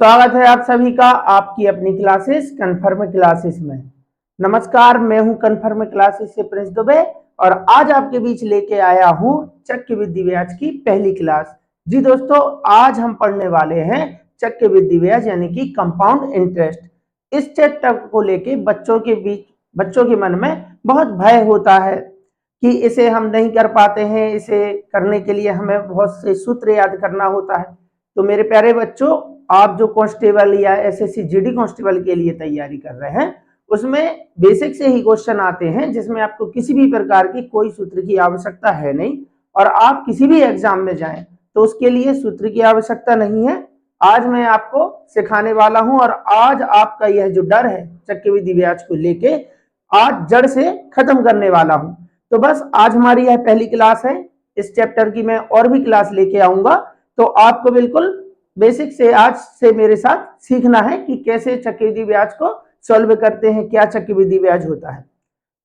स्वागत है आप सभी का आपकी अपनी क्लासेस कन्फर्म क्लासेस में। नमस्कार, मैं हूं कन्फर्म क्लासेस से प्रिंस दुबे और आज आपके बीच लेके आया हूं चक्रवृद्धि ब्याज की पहली क्लास। जी दोस्तों, आज हम पढ़ने वाले हैं चक्रवृद्धि ब्याज यानी कि कंपाउंड इंटरेस्ट। इस चैप्टर को लेके बच्चों के मन में बहुत भय होता है कि इसे हम नहीं कर पाते हैं, इसे करने के लिए हमें बहुत से सूत्र याद करना होता है। तो मेरे प्यारे बच्चों, आप जो कांस्टेबल या एसएससी जीडी कांस्टेबल के लिए तैयारी कर रहे हैं उसमें बेसिक से ही क्वेश्चन आते हैं जिसमें आपको किसी भी प्रकार की कोई सूत्र की आवश्यकता है नहीं और आप किसी भी एग्जाम में जाएं तो उसके लिए सूत्र की आवश्यकता नहीं है। आज मैं आपको सिखाने वाला हूं और आज आपका यह जो डर है चक्रवृद्धि ब्याज को लेके आज जड़ से खत्म करने वाला हूं। तो बस आज हमारी यह पहली क्लास है। इस चैप्टर की मैं और भी क्लास लेके आऊंगा, तो आपको बिल्कुल बेसिक से आज से मेरे साथ सीखना है कि कैसे चक्रवृद्धि ब्याज को सॉल्व करते हैं, क्या चक्रवृद्धि ब्याज होता है।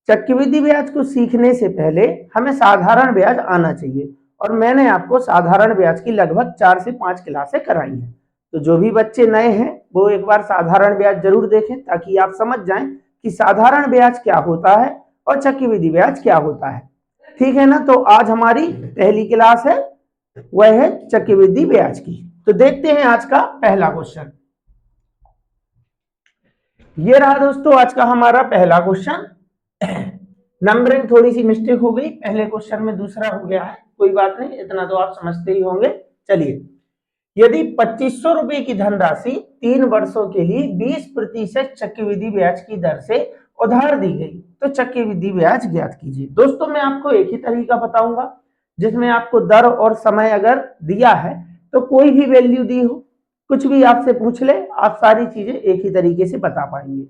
चक्रवृद्धि ब्याज को सीखने से पहले हमें साधारण ब्याज आना चाहिए और मैंने आपको साधारण ब्याज की लगभग 4 से 5 क्लासें कराई हैं। तो जो भी बच्चे नए हैं वो एक बार साधारण ब्याज जरूर देखें ताकि आप समझ जाएं कि साधारण ब्याज क्या होता है और चक्रवृद्धि ब्याज क्या होता है। ठीक है ना? तो आज हमारी पहली क्लास है, वह है चक्रवृद्धि ब्याज की। तो देखते हैं आज का पहला क्वेश्चन। ये रहा दोस्तों आज का हमारा पहला क्वेश्चन। नंबरिंग थोड़ी सी मिस्टेक हो गई, पहले क्वेश्चन में दूसरा हो गया है, कोई बात नहीं, इतना तो आप समझते ही होंगे। चलिए, यदि 2500 रुपए की धनराशि 3 वर्षों के लिए 20% चक्रवृद्धि ब्याज की दर से उधार दी गई तो चक्रवृद्धि ब्याज ज्ञात कीजिए। दोस्तों, मैं आपको एक ही तरीका बताऊंगा जिसमें आपको दर और समय अगर दिया है तो कोई भी वैल्यू दी हो, कुछ भी आपसे पूछ ले, आप सारी चीजें एक ही तरीके से बता पाएंगे।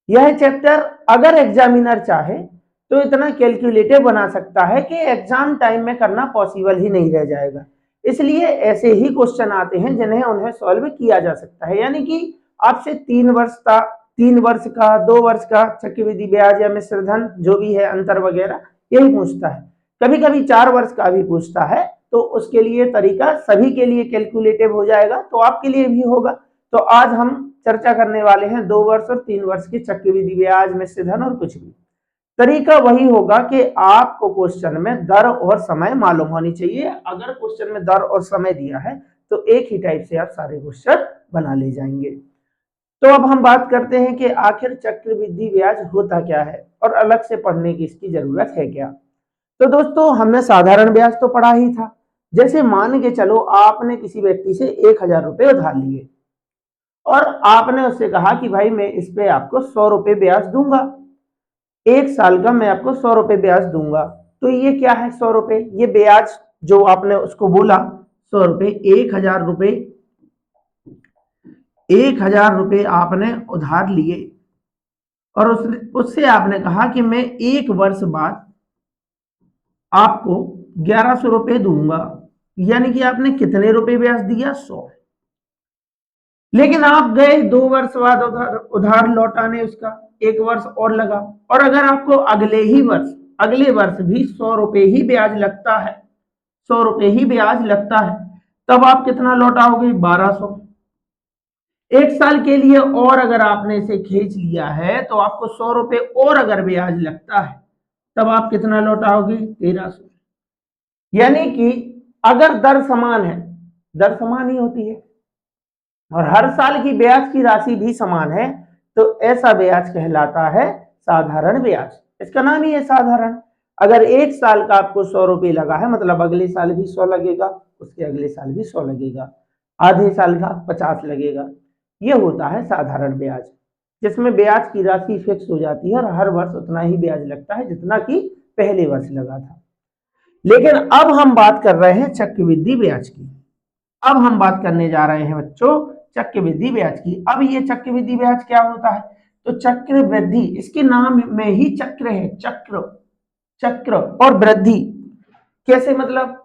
यह चैप्टर अगर एग्जामिनर चाहे तो इतना कैलकुलेटिव बना सकता है कि एग्जाम टाइम में करना पॉसिबल ही नहीं रह जाएगा। इसलिए ऐसे ही क्वेश्चन आते हैं जिन्हें उन्हें सॉल्व किया जा सकता है। यानी कि आपसे 3 वर्ष का 2 वर्ष का चक्रवृद्धि ब्याज या मिश्रधन जो भी है अंतर वगैरह यही पूछता है। कभी कभी 4 वर्ष का भी पूछता है, तो उसके लिए तरीका सभी के लिए कैलकुलेटिव हो जाएगा, तो आपके लिए भी होगा। तो आज हम चर्चा करने वाले हैं 2 वर्ष और 3 वर्ष की चक्रवृद्धि ब्याज, मिश्रधन और कुछ भी। तरीका वही होगा कि आपको क्वेश्चन में दर और समय मालूम होनी चाहिए। अगर क्वेश्चन में दर और समय दिया है तो एक ही टाइप से आप सारे क्वेश्चन बना ले जाएंगे। तो अब हम बात करते हैं कि आखिर चक्रवृद्धि ब्याज होता क्या है और अलग से पढ़ने की इसकी जरूरत है क्या। तो दोस्तों, हमने साधारण ब्याज तो पढ़ा ही था। जैसे मान के चलो आपने किसी व्यक्ति से 1000 रुपए उधार लिए और आपने उससे कहा कि भाई मैं इस पे आपको 100 रुपए ब्याज दूंगा, 1 साल का मैं आपको 100 रुपए ब्याज दूंगा। तो ये क्या है 100 रुपए? ये ब्याज जो आपने उसको बोला 100 रुपए, 1000 रुपए, 1000 रुपए आपने उधार लिए और उससे आपने कहा कि मैं 1 वर्ष बाद आपको 1100 रुपए दूंगा। यानी कि आपने कितने रुपए ब्याज दिया? 100। लेकिन आप गए 2 वर्ष बाद उधार लौटाने, उसका 1 वर्ष और लगा और अगर आपको अगले वर्ष भी 100 रुपए ही ब्याज लगता है, 100 रुपए ही ब्याज लगता है, तब आप कितना लौटाओगे? 1200। 1 साल के लिए और अगर आपने इसे खींच लिया है तो आपको 100 रुपए और अगर ब्याज लगता है तब आप कितना लौटाओगे? 1300। यानी कि अगर दर समान है, दर समान ही होती है और हर साल की ब्याज की राशि भी समान है, तो ऐसा ब्याज कहलाता है साधारण ब्याज। इसका नाम ही है साधारण। अगर 1 साल का आपको 100 रुपए लगा है, मतलब अगले साल भी 100 लगेगा, उसके अगले साल भी 100 लगेगा, आधे साल का 50 लगेगा। ये होता है साधारण ब्याज, जिसमें ब्याज की राशि फिक्स हो जाती है और हर वर्ष उतना ही ब्याज लगता है जितना कि पहले वर्ष लगा था। लेकिन अब हम बात कर रहे हैं चक्रवृद्धि ब्याज की। अब हम बात करने जा रहे हैं बच्चों चक्रवृद्धि ब्याज की। अब ये चक्रवृद्धि ब्याज क्या होता है? तो चक्रवृद्धि, इसके नाम में ही चक्र है, चक्र और वृद्धि। कैसे? मतलब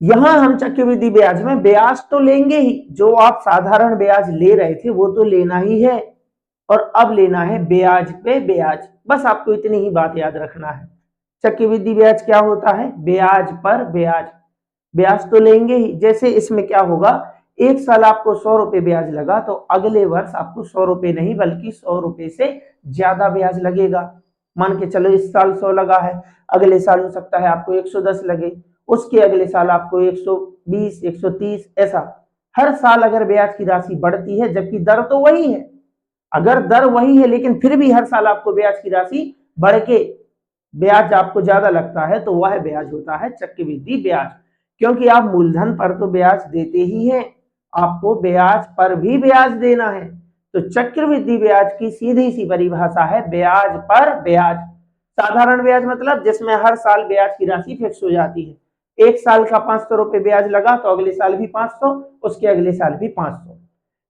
यहां हम चक्रवृद्धि ब्याज में ब्याज तो लेंगे ही, जो आप साधारण ब्याज ले रहे थे वो तो लेना ही है और अब लेना है ब्याज पे ब्याज। बस आपको इतनी ही बात याद रखना है। चक्रवृद्धि ब्याज क्या होता है? ब्याज पर ब्याज। ब्याज तो लेंगे ही। जैसे इसमें क्या होगा, एक साल आपको 100 रुपए ब्याज लगा तो अगले वर्ष आपको 100 रुपए नहीं बल्कि 100 रुपए से ज्यादा ब्याज लगेगा। मान के चलो इस साल 100 लगा है, अगले साल हो सकता है आपको 110 लगे, उसके अगले साल आपको 120, 130, ऐसा हर साल अगर ब्याज की राशि बढ़ती है, जबकि दर तो वही है, अगर दर वही है लेकिन फिर भी हर साल आपको ब्याज की राशि बढ़ के ब्याज आपको ज्यादा लगता है, तो वह ब्याज होता है चक्रवृद्धि ब्याज। क्योंकि आप मूलधन पर तो ब्याज देते ही हैं, आपको ब्याज पर भी ब्याज देना है। तो चक्रवृद्धि ब्याज की सीधी सी परिभाषा है ब्याज पर ब्याज। साधारण ब्याज मतलब जिसमें हर साल ब्याज की राशि फिक्स हो जाती है। एक साल का 500 रुपए ब्याज लगा तो अगले साल भी 500, उसके अगले साल भी 500।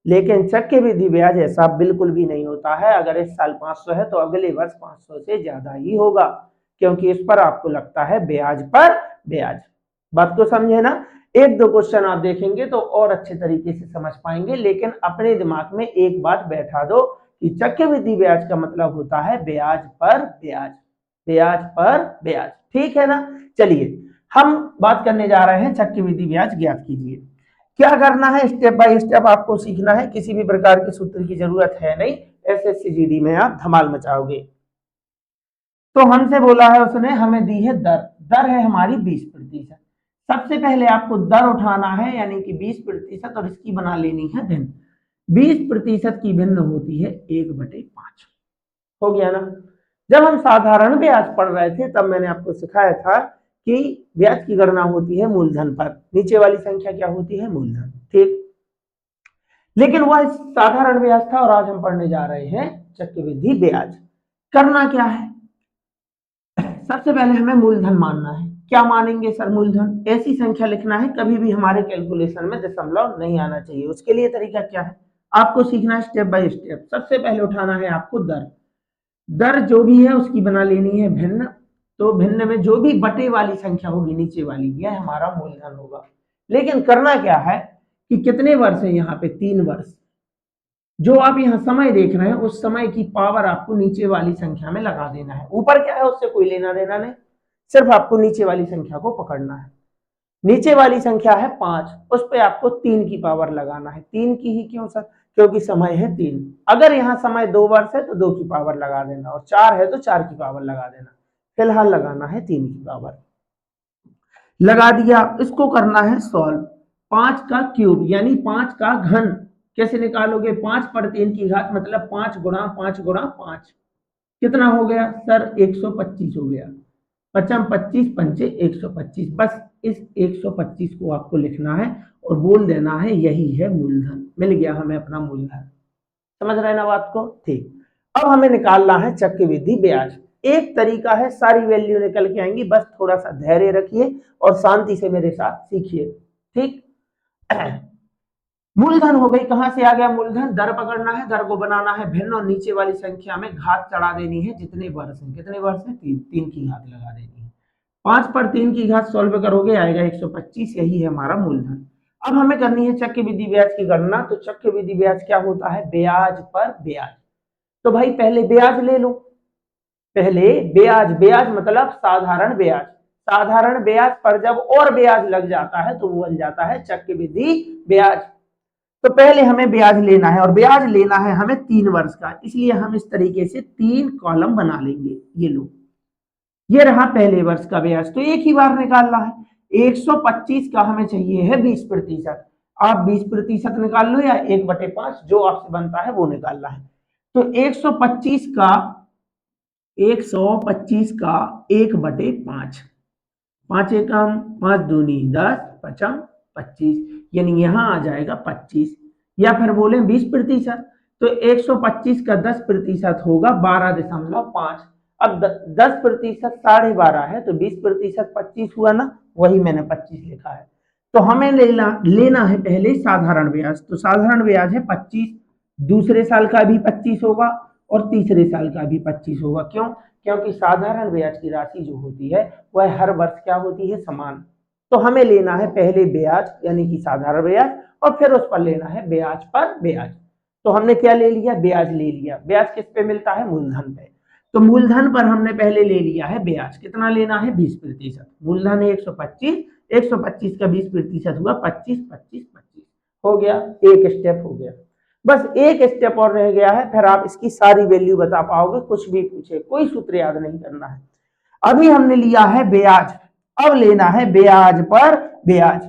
लेकिन चक्रवृद्धि ब्याज ऐसा बिल्कुल भी नहीं होता है, अगर इस साल 500 है तो अगले वर्ष 500 से ज्यादा ही होगा, क्योंकि इस पर आपको लगता है ब्याज पर ब्याज। बात को समझे ना? एक दो क्वेश्चन आप देखेंगे तो और अच्छे तरीके से समझ पाएंगे, लेकिन अपने दिमाग में एक बात बैठा दो कि चक्रवृद्धि ब्याज का मतलब होता है ब्याज पर ब्याज, ब्याज पर ब्याज। ठीक है ना? चलिए हम बात करने जा रहे हैं चक्रवृद्धि ब्याज ज्ञात कीजिए। क्या करना है, स्टेप बाय स्टेप आपको सीखना है, किसी भी प्रकार के सूत्र की जरूरत है नहीं, एसएससी जीडी में आप धमाल मचाओगे। तो हमसे बोला है उसने, हमें दी है दर, दर है हमारी 20%। सबसे पहले आपको दर उठाना है यानी कि 20% और इसकी बना लेनी है भिन्न। 20% की भिन्न होती है 1/5। हो गया ना? जब हम साधारण ब्याज पढ़ रहे थे तब मैंने आपको सिखाया था कि ब्याज की गणना होती है मूलधन पर, नीचे वाली संख्या क्या होती है? मूलधन। ठीक, लेकिन वह साधारण ब्याज था और आज हम पढ़ने जा रहे हैं चक्रवृद्धि ब्याज। करना क्या है, सबसे पहले हमें मूलधन मानना है। क्या मानेंगे सर? मूलधन ऐसी संख्या लिखना है, कभी भी हमारे कैलकुलेशन में दशमलव नहीं आना चाहिए। उसके लिए तरीका क्या है, आपको सीखना है स्टेप बाय स्टेप। सबसे पहले उठाना है आपको दर, दर जो भी है उसकी बना लेनी है भिन्न। तो भिन्न में जो भी बटे वाली संख्या होगी नीचे वाली, यह हमारा मूलधन होगा। लेकिन करना क्या है कि कितने वर्ष है यहाँ पे? 3 वर्ष। जो आप यहाँ समय देख रहे हैं उस समय की पावर आपको नीचे वाली संख्या में लगा देना है। ऊपर क्या है उससे कोई लेना देना नहीं, सिर्फ आपको नीचे वाली संख्या को पकड़ना है। नीचे वाली संख्या है 5, उस पर आपको 3 की पावर लगाना है। 3 की ही क्यों सर? क्योंकि समय है 3। अगर यहाँ समय 2 वर्ष है तो 2 की पावर लगा देना, और 4 है तो 4 की पावर लगा देना। फिलहाल लगाना है 3 की पावर, लगा दिया। इसको करना है सॉल्व। 5 का क्यूब यानी 5 का घन कैसे निकालोगे? 5 पर 3 की घात मतलब 5 गुणा 5 गुणा 5। कितना हो गया सर? 125 हो गया। 5 25 पंचे 125। बस इस 125 को आपको लिखना है और बोल देना है यही है मूलधन। मिल गया हमें अपना मूलधन। समझ रहे ना बात को? ठीक, अब हमें निकालना है चक्रवृद्धि ब्याज। एक तरीका है, सारी वैल्यू निकल के आएंगी, बस थोड़ा सा धैर्य रखिए और शांति से मेरे साथ सीखिए। ठीक, मूलधन हो गई। कहां से आ गया मूलधन? दर पकड़ना है, दर को बनाना है भिन्न और नीचे वाली संख्या में घात चढ़ा देनी है। जितने वर्ष हैं, कितने वर्ष हैं? 3, 3 की घात लगा देनी है। 5 पर 3 की घात सॉल्व करोगे आएगा 125, यही है हमारा मूलधन। अब हमें करनी है चक्रवृद्धि ब्याज की गणना। तो चक्रवृद्धि ब्याज क्या होता है? ब्याज पर ब्याज। तो भाई पहले ब्याज ले लो, पहले ब्याज, ब्याज मतलब साधारण ब्याज। साधारण ब्याज पर जब और ब्याज लग जाता है तो वो बन जाता है चक्रवृद्धि ब्याज। तो पहले हमें ब्याज लेना है और ब्याज लेना है हमें 3 वर्ष का, इसलिए हम इस तरीके से 3 कॉलम बना लेंगे। ये लो, ये रहा पहले वर्ष का ब्याज, तो एक ही बार निकालना है। 125 का हमें चाहिए है 20%। आप 20% निकाल लो या 1/5 जो आपसे बनता है वो निकालना है। तो 125 का 125 का 1/5, 5 एकम 5 दूनी 10, 5 25, यानी यहां आ जाएगा 25, या फिर बोले 20%। तो 125 का 10% होगा 12.5। अब 10% 12.5 है तो 20% 25 हुआ ना, वही मैंने 25 लिखा है। तो हमें लेना है पहले साधारण ब्याज। तो साधारण ब्याज है 25, दूसरे साल का भी 25 होगा और तीसरे साल का भी 25 होगा। क्यों? क्योंकि साधारण ब्याज की राशि जो होती है वह हर वर्ष क्या होती है? समान। तो हमें लेना है पहले ब्याज यानी कि साधारण ब्याज और फिर उस पर लेना है ब्याज पर ब्याज। तो हमने क्या ले लिया? ब्याज ले लिया। ब्याज किस पे मिलता है? मूलधन पे। तो मूलधन पर हमने पहले ले लिया है ब्याज। कितना लेना है? 20%। मूलधन है 125, 125 का 20% हुआ 25, 25, 25। हो गया, एक स्टेप हो गया, बस एक स्टेप और रह गया है, फिर आप इसकी सारी वैल्यू बता पाओगे, कुछ भी पूछे, कोई सूत्र याद नहीं करना है। अभी हमने लिया है ब्याज, अब लेना है ब्याज पर ब्याज।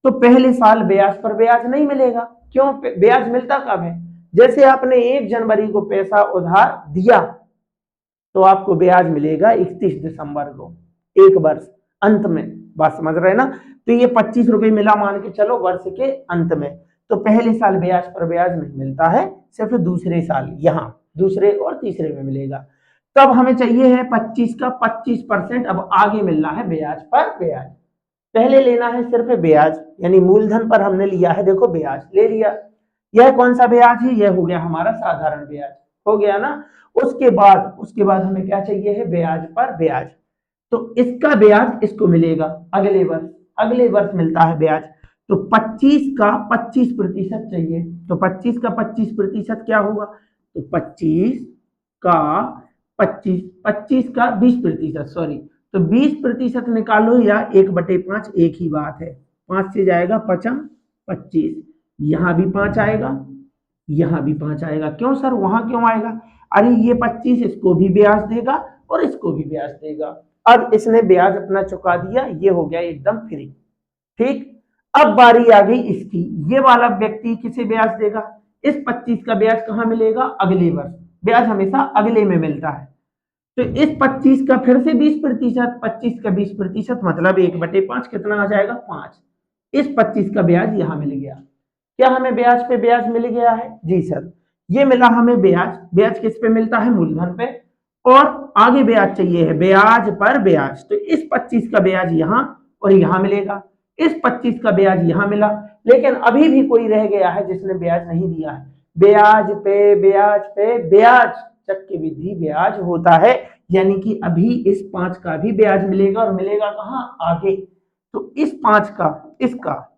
तो पहले साल ब्याज पर ब्याज नहीं मिलेगा, क्यों? ब्याज मिलता कब है? जैसे आपने 1 जनवरी को पैसा उधार दिया तो आपको ब्याज मिलेगा 31 दिसंबर को, एक वर्ष अंत में। बात समझ रहे ना? तो ये 25 रुपए मिला मान के चलो वर्ष के अंत में। तो पहले साल ब्याज पर ब्याज नहीं मिलता है, सिर्फ दूसरे साल यहाँ दूसरे और तीसरे में मिलेगा। तब हमें चाहिए है 25 का 25%, अब आगे मिलना है ब्याज पर ब्याज। पहले लेना है सिर्फ ब्याज, यानी मूलधन पर हमने लिया है, देखो ब्याज ले लिया। यह कौन सा ब्याज है? यह हो गया हमारा साधारण ब्याज, हो गया ना। उसके बाद हमें क्या चाहिए है? ब्याज पर ब्याज। तो इसका ब्याज इसको मिलेगा अगले वर्ष मिलता है ब्याज। तो 25 का 25% चाहिए, तो 25 का 25% क्या होगा? तो 25 का 25 का 20%, सॉरी, तो 20% निकालो या 1/5, एक ही बात है। 5 से जाएगा 5 25, यहाँ भी 5 आएगा, यहाँ भी 5 आएगा। क्यों सर, वहां क्यों आएगा? अरे ये 25 इसको भी ब्याज देगा और इसको भी ब्याज देगा। अब इसने ब्याज अपना चुका दिया, ये हो गया एकदम फ्री। ठीक, अब बारी आ गई इसकी, ये वाला व्यक्ति किसे ब्याज देगा? इस 25 का ब्याज कहाँ मिलेगा? अगले वर्ष। ब्याज हमेशा अगले में मिलता है। तो इस 25 का फिर से 20%, 25 का 20% मतलब 1/5, कितना आ जाएगा? 5। इस 25 का ब्याज यहां मिल गया। क्या हमें ब्याज पे ब्याज मिल गया है? जी सर, ये मिला हमें ब्याज। ब्याज किस पे मिलता है? मूलधन पे। और आगे ब्याज चाहिए है ब्याज पर ब्याज, तो इस 25 का ब्याज यहां और यहां मिलेगा, इस 25 का ब्याज यहां मिला। लेकिन अभी भी कोई रह गया है जिसने ब्याज नहीं दिया है। ब्याज पे ब्याज पे ब्याज, चक्रवृद्धि ब्याज होता है, यानी कि अभी इस 5 का भी ब्याज मिलेगा, और मिलेगा कहां? आगे। तो इस 5 का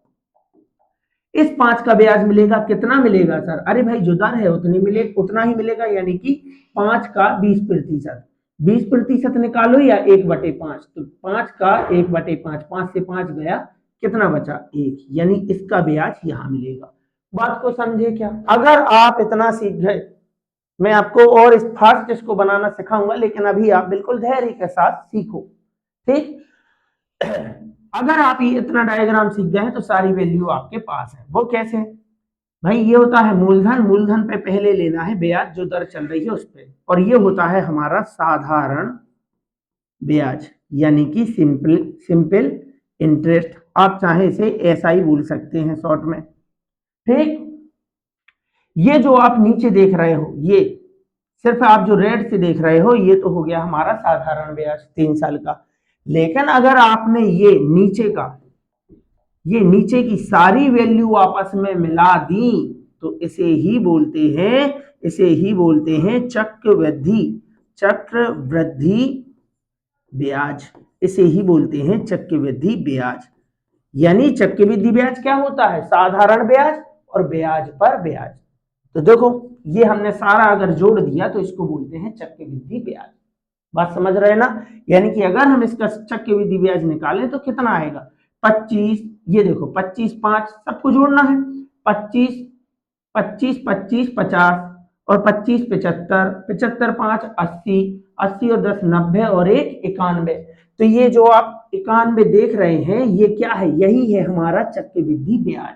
इस 5 का ब्याज मिलेगा, कितना मिलेगा सर? अरे भाई जो दर है उतना ही मिलेगा, यानी कि 5 का 20%। 20% निकालो या 1/5, तो 5 का 1/5, 5 से 5 गया, कितना बचा? 1, यानी इसका ब्याज यहां मिलेगा। बात को समझे क्या? अगर आप इतना सीख गए, मैं आपको और इस फास्ट इसको बनाना सिखाऊंगा, लेकिन अभी आप बिल्कुल धैर्य के साथ सीखो। ठीक, अगर आप ये इतना डायग्राम सीख गए तो सारी वैल्यू आपके पास है। वो कैसे? भाई ये होता है मूलधन, मूलधन पे पहले लेना है ब्याज जो दर चल रही है उस पे, और ये होता है हमारा साधारण ब्याज, यानी कि सिंपल इंटरेस्ट। आप चाहे इसे ऐसा ही बोल सकते हैं शॉर्ट में। ठीक, ये जो आप नीचे देख रहे हो, ये सिर्फ आप जो रेड से देख रहे हो, ये तो हो गया हमारा साधारण ब्याज 3 साल का। लेकिन अगर आपने ये नीचे की सारी वैल्यू आपस में मिला दी, तो इसे ही बोलते हैं चक्रवृद्धि ब्याज। इसे ही बोलते हैं चक्रवृद्धि ब्याज। यानी चक्रवृद्धि ब्याज क्या होता है? साधारण ब्याज और ब्याज पर ब्याज। तो देखो, ये हमने सारा अगर जोड़ दिया तो इसको बोलते हैं चक्रवृद्धि ब्याज। बात समझ रहे हैं ना? यानी कि अगर हम इसका चक्रवृद्धि ब्याज निकालें तो कितना आएगा? 25, ये देखो 25 5 सबको जोड़ना है। 25 25 25 50, और 25 75, 75 5 80, 80 और 10 90, और 1 91। तो ये जो आप 91 देख रहे हैं, ये क्या है? यही है हमारा चक्रवृद्धि ब्याज।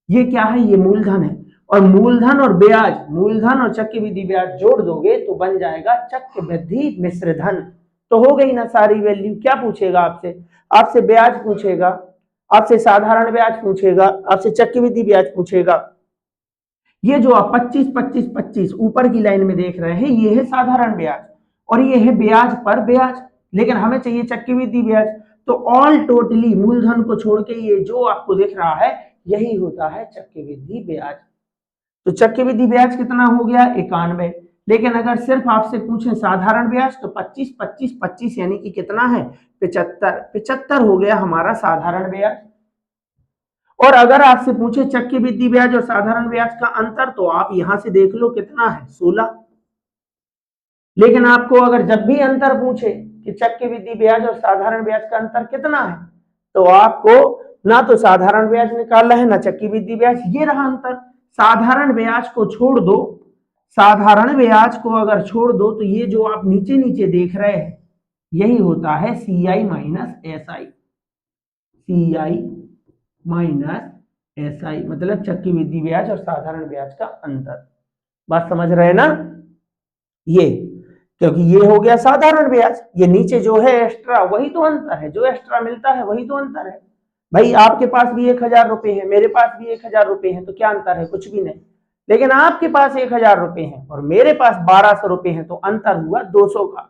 ये क्या है? ये मूलधन है, और मूलधन और चक्रवृद्धि ब्याज जोड़ दोगे तो बन जाएगा चक्रवृद्धि मिश्र धन। तो हो गई ना सारी वैल्यू। क्या पूछेगा आपसे? आपसे ब्याज पूछेगा, आपसे साधारण ब्याज पूछेगा, आपसे चक्रवृद्धि ब्याज पूछेगा। ये जो आप 25 25 25 ऊपर की लाइन में देख रहे हैं, ये है साधारण ब्याज, और ये है ब्याज पर ब्याज। लेकिन हमें चाहिए चक्रवृद्धि ब्याज। तो ऑल टोटली मूलधन को छोड़ के ये जो आपको दिख रहा है, यही होता है चक्रवृद्धि ब्याज। तो चक्रवृद्धि ब्याज कितना हो गया? 91। लेकिन अगर सिर्फ आपसे पूछे साधारण ब्याज, तो 25 25 25 यानी कि कितना है? 75। 75 हो गया हमारा साधारण ब्याज। और अगर आपसे पूछे चक्रवृद्धि ब्याज और साधारण ब्याज का अंतर, तो आप यहां से देख लो कितना है? 16। लेकिन आपको अगर जब भी अंतर पूछे कि चक्रवृद्धि ब्याज और साधारण ब्याज का अंतर कितना है, तो आपको ना तो साधारण ब्याज निकाला है ना चक्रवृद्धि ब्याज। ये रहा अंतर। साधारण ब्याज को छोड़ दो, साधारण ब्याज को अगर छोड़ दो तो ये जो आप नीचे नीचे देख रहे हैं यही होता है CI minus SI। CI minus SI मतलब चक्रवृद्धि ब्याज और साधारण ब्याज का अंतर। बात समझ रहे हैं ना? ये क्योंकि ये हो गया साधारण ब्याज, ये नीचे जो है एक्स्ट्रा वही तो अंतर है, जो एक्स्ट्रा मिलता है वही तो अंतर है। भाई आपके पास भी 1000 रुपए है, मेरे पास भी 1000 रुपए है, तो क्या अंतर है? कुछ भी नहीं। लेकिन आपके पास 1000 रुपए है और मेरे पास 1200 रुपए है, तो अंतर हुआ 200 का।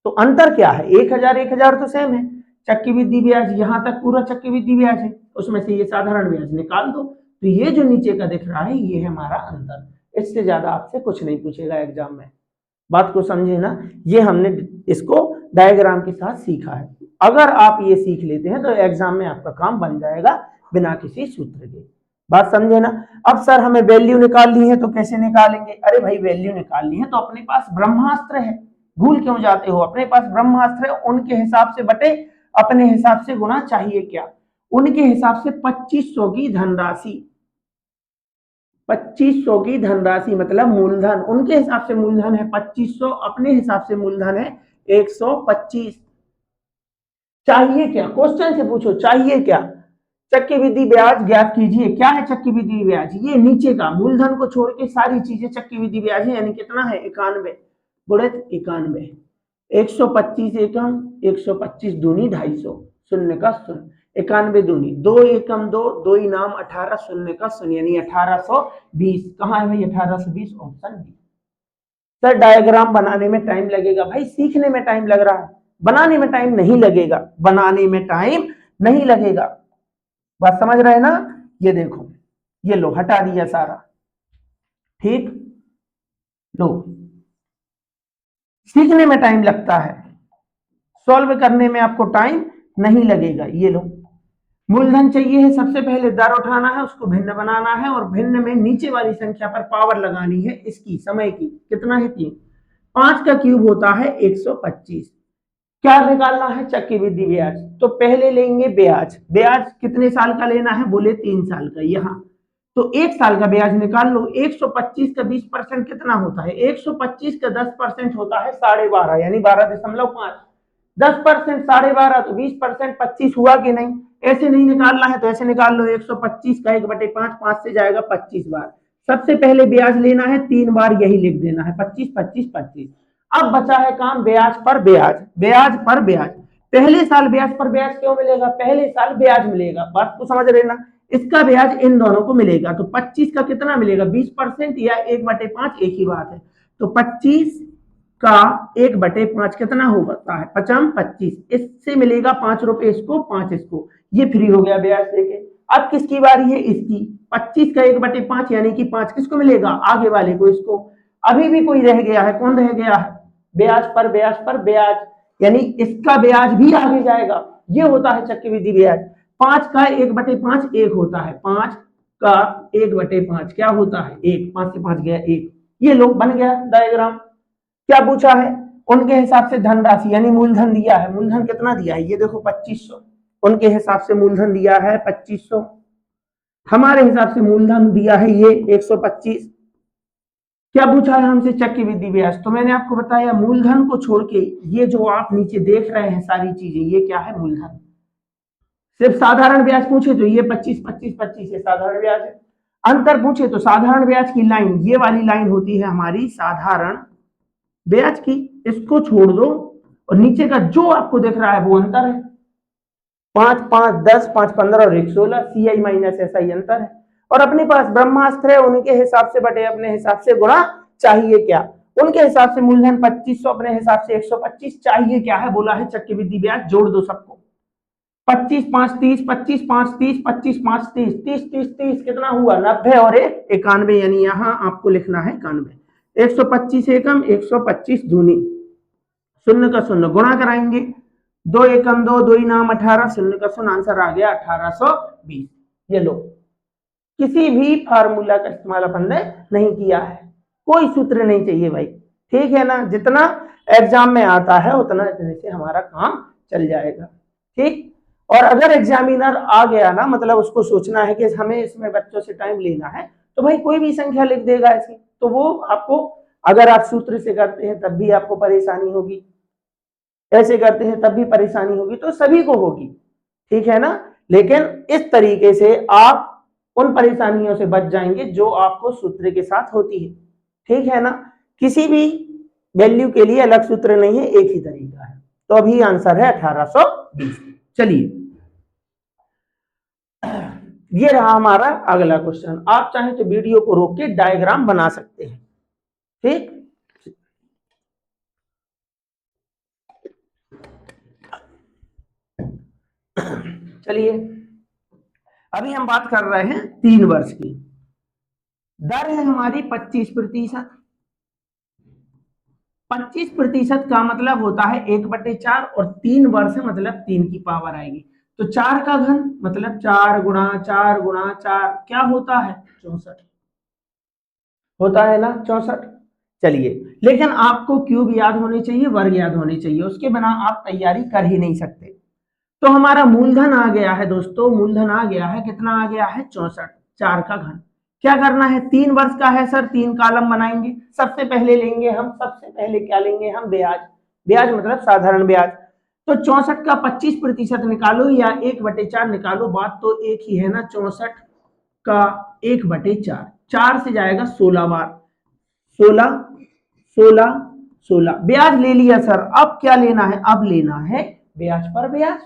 तो अंतर क्या है? 1000 तो सेम है। चक्रवृद्धि ब्याज यहां तक पूरा चक्रवृद्धि ब्याज है, उसमें से ये साधारण ब्याज निकाल दो, तो ये जो नीचे का दिख रहा है ये है हमारा अंतर। इससे ज्यादा आपसे कुछ नहीं पूछेगा एग्जाम में। बात को समझे ना? ये हमने इसको डायग्राम के साथ सीखा है। अगर आप ये सीख लेते हैं तो एग्जाम में आपका काम बन जाएगा बिना किसी सूत्र के। बात समझे ना? अब सर हमें वैल्यू निकालनी है तो कैसे निकालेंगे? अरे भाई वैल्यू निकालनी है तो अपने पास ब्रह्मास्त्र है, भूल क्यों जाते हो? अपने पास ब्रह्मास्त्र है, उनके हिसाब से बटे अपने हिसाब से गुना। चाहिए क्या? उनके हिसाब से 2500 की धनराशि, 2500 की धनराशि मतलब मूलधन, उनके हिसाब से मूलधन है 2500, अपने हिसाब से मूलधन है 125। चाहिए क्या? क्वेश्चन से पूछो चाहिए क्या? चक्रवृद्धि ब्याज ज्ञात कीजिए। क्या है चक्रवृद्धि ब्याज? ये नीचे का मूलधन को छोड़ के सारी चीजें चक्रवृद्धि ब्याज है, यानी कितना है 91 गुणित 91। 125 एकम, 125 दूनी 250, शून्य का शून्य, 91 दूनी 2 एकम 2, 2 इनाम 18, शून्य का शून्य, यानी 1820। कहाँ है भाई 1820? Option B. सर डायग्राम बनाने में टाइम लगेगा। भाई सीखने में टाइम लग रहा है, बनाने में टाइम नहीं लगेगा, बनाने में टाइम नहीं लगेगा। बात समझ रहे हैं ना? ये देखो, ये लो हटा दिया सारा, ठीक। लो, सीखने में टाइम लगता है, सॉल्व करने में आपको टाइम नहीं लगेगा। ये लो, मूलधन चाहिए है, सबसे पहले दर उठाना है, उसको भिन्न बनाना है और भिन्न में नीचे वाली संख्या पर पावर लगानी है इसकी, समय की। कितना है? 3। 5 का क्यूब होता है 125। क्या निकालना है? चक्रवृद्धि ब्याज। तो पहले लेंगे ब्याज। ब्याज कितने साल का लेना है? बोले 3 साल का। यहाँ तो 1 साल का ब्याज निकाल लो। 125 का 20% कितना होता है? 125 का 10% होता है 12.5, यानी 12.5। 10% 12.5 तो 20% 25 हुआ कि नहीं? ऐसे नहीं निकालना है तो ऐसे निकाल लो। 125 का 1/5, 5 से जाएगा 25 बार। सबसे पहले ब्याज लेना है 3 बार, यही लिख देना है 25 25 25। अब बचा है काम ब्याज पर ब्याज, ब्याज पर ब्याज। पहले साल ब्याज पर ब्याज क्यों मिलेगा? पहले साल ब्याज मिलेगा। बात को समझ रहे ना? इसका ब्याज इन दोनों को मिलेगा, तो 25 का कितना मिलेगा? 20% या 1/5, एक ही बात है। तो 25 का 1/5 कितना होता है? 55 25। इससे मिलेगा 5 रुपए इसको, 5 इसको, ये फ्री हो गया ब्याज देके। अब किसकी बारी है? इसकी। 25 का 1/5 यानी कि 5 किसको मिलेगा? आगे वाले को, इसको। अभी भी कोई रह गया है, कौन रह गया है? ब्याज पर ब्याज पर ब्याज, यानी इसका ब्याज भी आगे जाएगा। ये होता है चक्रवृद्धि ब्याज। 5 का 1/5 1 होता है, 5 का 1/5 क्या होता है? 1। 5 से 5 गया 1। ये लोग बन गया डायग्राम। क्या पूछा है? उनके हिसाब से धनराशि यानी मूलधन दिया है। मूलधन कितना दिया है? ये देखो 2500। उनके हिसाब से मूलधन दिया है 2500, हमारे हिसाब से मूलधन दिया है ये 125। क्या पूछा है हमसे? चक्रवृद्धि ब्याज। तो मैंने आपको बताया मूलधन को छोड़ के ये जो आप नीचे देख रहे हैं सारी चीजें, ये क्या है? मूलधन। सिर्फ साधारण ब्याज पूछे तो ये 25 25 25 है, साधारण ब्याज है। अंतर पूछे तो साधारण ब्याज की लाइन, ये वाली लाइन होती है हमारी साधारण ब्याज की, इसको छोड़ दो और नीचे का जो आपको दिख रहा है वो अंतर है। 5 5 10, 5 15 और 1 16, CI माइनस SI अंतर है। और अपने पास ब्रह्मास्त्र है, उनके हिसाब से बटे अपने हिसाब से गुणा। चाहिए क्या? उनके हिसाब से मूलधन 2500, अपने हिसाब से 125। चाहिए क्या है? बोला है चक्रवृद्धि ब्याज। जोड़ दो सबको। 25 5 30, 25 5 30, 25 5 30, 30 30 30 कितना हुआ? 90 और 1 91, यानी यहां आपको लिखना है 91। 125 एकम, 125 दूनी, शून्य का शून्य, गुणा कराएंगे। 2 एकम 2, 2 इनाम 18, शून्य का शून्य, आंसर आ गया 1820। ये लो, किसी भी फार्मूला का इस्तेमाल अपन ने नहीं किया है, कोई सूत्र नहीं चाहिए भाई, ठीक है ना? जितना एग्जाम में आता है उतना इतने से हमारा काम चल जाएगा, ठीक। और अगर एग्जामिनर आ गया ना, मतलब उसको सोचना है कि हमें इसमें बच्चों से टाइम लेना है, तो भाई कोई भी संख्या लिख देगा ऐसी, तो वो आपको, अगर आप सूत्र से करते हैं तब भी आपको परेशानी होगी, ऐसे करते हैं तब भी परेशानी होगी, तो सभी को होगी, ठीक है ना। लेकिन इस तरीके से आप उन परेशानियों से बच जाएंगे जो आपको सूत्र के साथ होती है, ठीक है ना। किसी भी वैल्यू के लिए अलग सूत्र नहीं है, एक ही तरीका है। तो अभी आंसर है 1820। चलिए, ये रहा हमारा अगला क्वेश्चन। आप चाहें तो वीडियो को रोक के डायग्राम बना सकते हैं, ठीक। चलिए, अभी हम बात कर रहे हैं 3 वर्ष की। दर है हमारी 25%। 25% का मतलब होता है 1/4, और 3 वर्ष है मतलब 3 की पावर आएगी। तो 4 का घन मतलब 4 गुणा 4 गुणा 4 क्या होता है? 64 होता है ना, 64। चलिए, लेकिन आपको क्यूब याद होने चाहिए, वर्ग याद होने चाहिए, उसके बिना आप तैयारी कर ही नहीं सकते। तो हमारा मूलधन आ गया है दोस्तों, मूलधन आ गया है, कितना आ गया है? 64। 4 का घन। क्या करना है? 3 वर्ष का है सर, 3 कॉलम बनाएंगे। सबसे पहले लेंगे हम, सबसे पहले क्या लेंगे हम? ब्याज। ब्याज मतलब साधारण ब्याज। तो 64 का 25% निकालो या 1/4 निकालो, बात तो एक ही है ना। 64 का 1/4, 4 से जाएगा 16 बार, 16 16 16। ब्याज ले लिया सर, अब क्या लेना है? अब लेना है ब्याज पर ब्याज।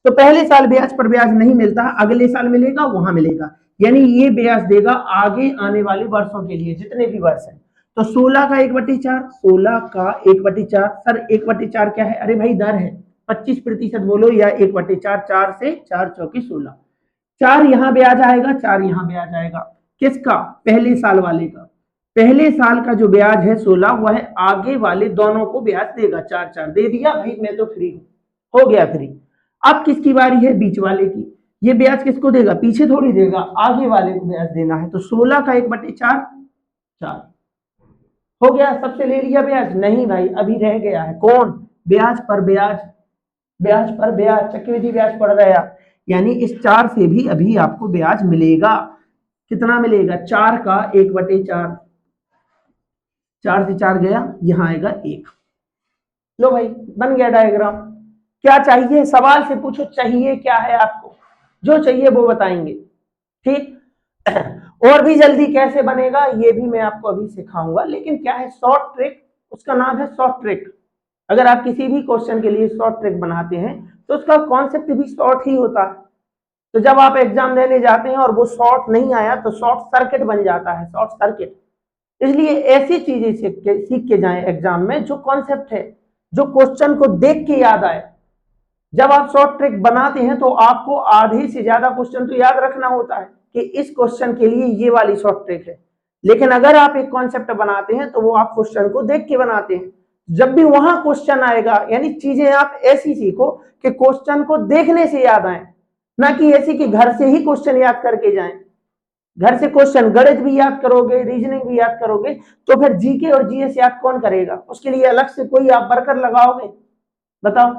तो पहले साल ब्याज पर ब्याज नहीं मिलता, अगले साल मिलेगा, वहां मिलेगा, यानी ये ब्याज देगा आगे आने वाले वर्षों के लिए, जितने भी वर्ष हैं। तो 16 का 1/4, 16 का 1/4। सर 1/4 क्या है? अरे भाई दर है, 25% बोलो या 1/4, 4 से 4 चौकी 16। 4 यहां ब्याज आएगा, 4 यहां ब्याज आएगा। किसका? पहले साल वाले का। पहले साल का जो ब्याज है 16, वह आगे वाले दोनों को ब्याज देगा। 4 4 दे दिया भाई, मैं तो फ्री हूं, हो गया फ्री। अब किसकी बारी है? बीच वाले की। ये ब्याज किसको देगा? पीछे थोड़ी देगा, आगे वाले को ब्याज देना है। तो 16 का 1/4, 4 हो गया। सबसे ले लिया ब्याज? नहीं भाई, अभी रह गया है कौन? ब्याज पर ब्याज। ब्याज पर ब्याज, चक्रवृद्धि ब्याज पड़ गया, यानी इस 4 से भी अभी आपको ब्याज मिलेगा। कितना मिलेगा? 4 का 1/4, 4 से 4 गया, यहां आएगा 1। लो भाई, बन गया डायग्राम। क्या चाहिए? सवाल से पूछो, चाहिए क्या है आपको? जो चाहिए वो बताएंगे, ठीक। और भी जल्दी कैसे बनेगा ये भी मैं आपको अभी सिखाऊंगा, लेकिन क्या है शॉर्ट ट्रिक, उसका नाम है शॉर्ट ट्रिक। अगर आप किसी भी क्वेश्चन के लिए शॉर्ट ट्रिक बनाते हैं तो उसका कॉन्सेप्ट भी शॉर्ट ही होता है। तो जब आप एग्जाम देने जाते हैं और वो शॉर्ट नहीं आया तो शॉर्ट सर्किट बन जाता है, शॉर्ट सर्किट। इसलिए ऐसी चीजें सीख के जाएं एग्जाम में, जो कॉन्सेप्ट है, जो क्वेश्चन को देख के याद आए। जब आप शॉर्ट ट्रिक बनाते हैं तो आपको आधे से ज्यादा क्वेश्चन तो याद रखना होता है कि इस क्वेश्चन के लिए ये वाली शॉर्ट ट्रिक है। लेकिन अगर आप एक कॉन्सेप्ट बनाते हैं तो वो आप क्वेश्चन को देख के बनाते हैं। जब भी वहां क्वेश्चन आएगा, यानी चीजें आप ऐसी सीखो कि क्वेश्चन को देखने से याद आए, ना कि ऐसी कि घर से ही क्वेश्चन याद करके जाएं। घर से क्वेश्चन गणित भी याद करोगे, रीजनिंग भी याद करोगे, तो फिर जीके और जीएस याद कौन करेगा? उसके लिए अलग से कोई आप वर्कर लगाओगे? बताओ।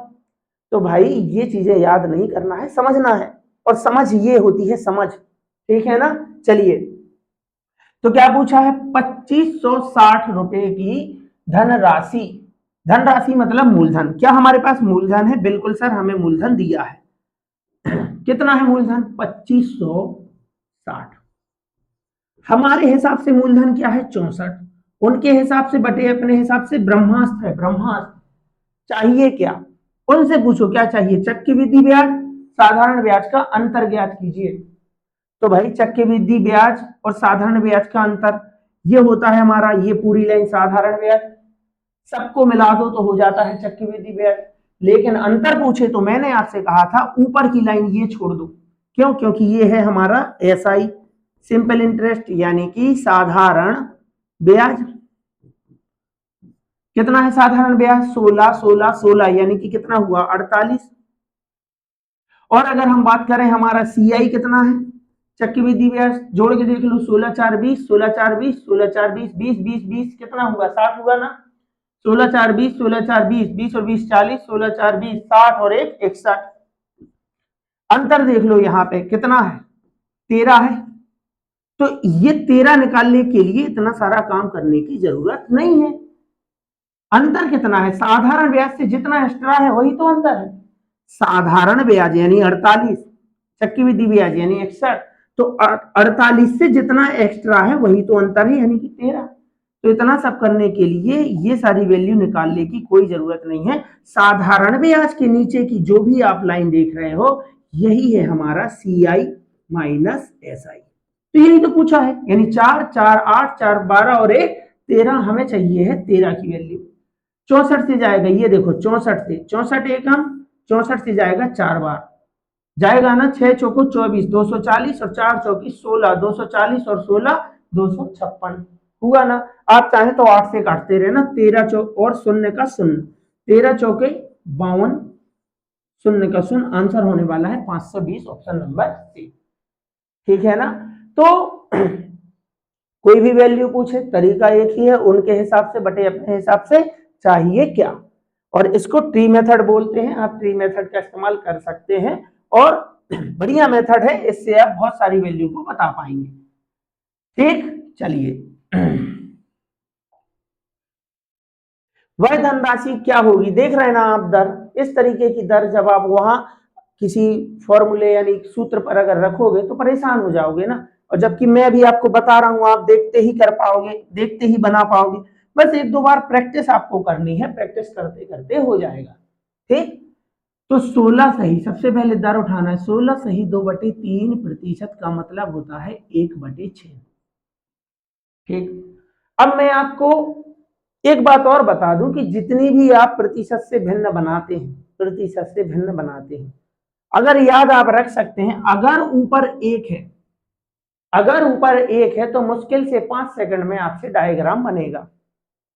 तो भाई ये चीजें याद नहीं करना है, समझना है, और समझ ये होती है समझ, ठीक है ना। चलिए, तो क्या पूछा है? 2560 रुपए की धनराशि। धनराशि मतलब मूलधन। क्या हमारे पास मूलधन है? बिल्कुल सर, हमें मूलधन दिया है। कितना है मूलधन? 2560। हमारे हिसाब से मूलधन क्या है? 64। उनके हिसाब से बटे अपने हिसाब से ब्रह्मास्त्र है, ब्रह्मास्त्र। चाहिए क्या? उनसे पूछो क्या चाहिए? चक्रवृद्धि ब्याज, साधारण ब्याज का अंतर ज्ञात कीजिए। तो भाई चक्रवृद्धि ब्याज और साधारण ब्याज का अंतर ये होता है हमारा, ये पूरी लाइन साधारण ब्याज, सबको मिला दो तो हो जाता है चक्रवृद्धि ब्याज। लेकिन अंतर पूछे तो मैंने आपसे कहा था ऊपर की लाइन ये छोड़ दो। क्यों? क्योंकि ये है हमारा एसआई, सिंपल इंटरेस्ट, यानी कि साधारण ब्याज। कितना है साधारण ब्याज? 16 16 16, यानी कि कितना हुआ? 48। और अगर हम बात करें हमारा सीआई कितना है, चक्रवृद्धि ब्याज, जोड़ के देख लो, 16 4 20, 16 4 20, 16 4 20, 20 20 20, कितना हुआ? 60 हुआ ना। 16 4 20, 16 4 20, 20 और 20 40, 16 4 20, 60 और 1 61। अंतर देख लो यहाँ पे कितना है, 13 है। तो ये 13 निकालने के लिए इतना सारा काम करने की जरूरत नहीं है। अंतर कितना है, साधारण ब्याज से जितना एक्स्ट्रा है वही तो अंतर है। साधारण ब्याज यानी 48, चक्रवृद्धि ब्याज यानी 61, तो 48 से जितना एक्स्ट्रा है वही तो अंतर है, यानी कि 13। तो इतना सब करने के लिए ये सारी वैल्यू निकालने की कोई जरूरत नहीं है। साधारण ब्याज के नीचे की जो भी आप लाइन देख रहे हो यही है हमारा CI माइनस SI। तो यही तो पूछा है, यानी 4 4 8 4 12 और 1 13, हमें चाहिए है 13 की वैल्यू। 64 से जाएगा, ये देखो 64 से, 64 एकम 64 से जाएगा 4 बार, जाएगा ना, 6 चौको 24, 240 और 4 चौकी 16, 240 और 16 256 हुआ ना। आप चाहें तो 8 से काटते रहे ना, 13 चौक और शून्य का शून्य, 13 चौके 52, शून्य का शून्य, आंसर होने वाला है 520, ऑप्शन नंबर सी। ठीक है ना। तो कोई भी वैल्यू पूछे तरीका एक ही है, उनके हिसाब से बटे अपने हिसाब से चाहिए क्या, और इसको ट्री मेथड बोलते हैं। आप ट्री मेथड का इस्तेमाल कर सकते हैं और बढ़िया मेथड है, इससे आप बहुत सारी वैल्यू को बता पाएंगे। ठीक, चलिए। वह धनराशि क्या होगी, देख रहे हैं ना आप दर, इस तरीके की दर जब आप वहां किसी फॉर्मूले यानी सूत्र पर अगर रखोगे तो परेशान हो जाओगे ना, और जबकि मैं भी आपको बता रहा हूं आप देखते ही कर पाओगे, देखते ही बना पाओगे। बस एक दो बार प्रैक्टिस आपको करनी है, प्रैक्टिस करते करते हो जाएगा। ठीक, तो 16 सही, सबसे पहले दर उठाना है, 16 सही 2/3% का मतलब होता है 1/6। ठीक, अब मैं आपको एक बात और बता दूं कि जितनी भी आप प्रतिशत से भिन्न बनाते हैं, प्रतिशत से भिन्न बनाते हैं, अगर याद आप रख सकते हैं, अगर ऊपर 1 है, अगर ऊपर 1 है तो मुश्किल से 5 सेकंड में आपसे डायग्राम बनेगा,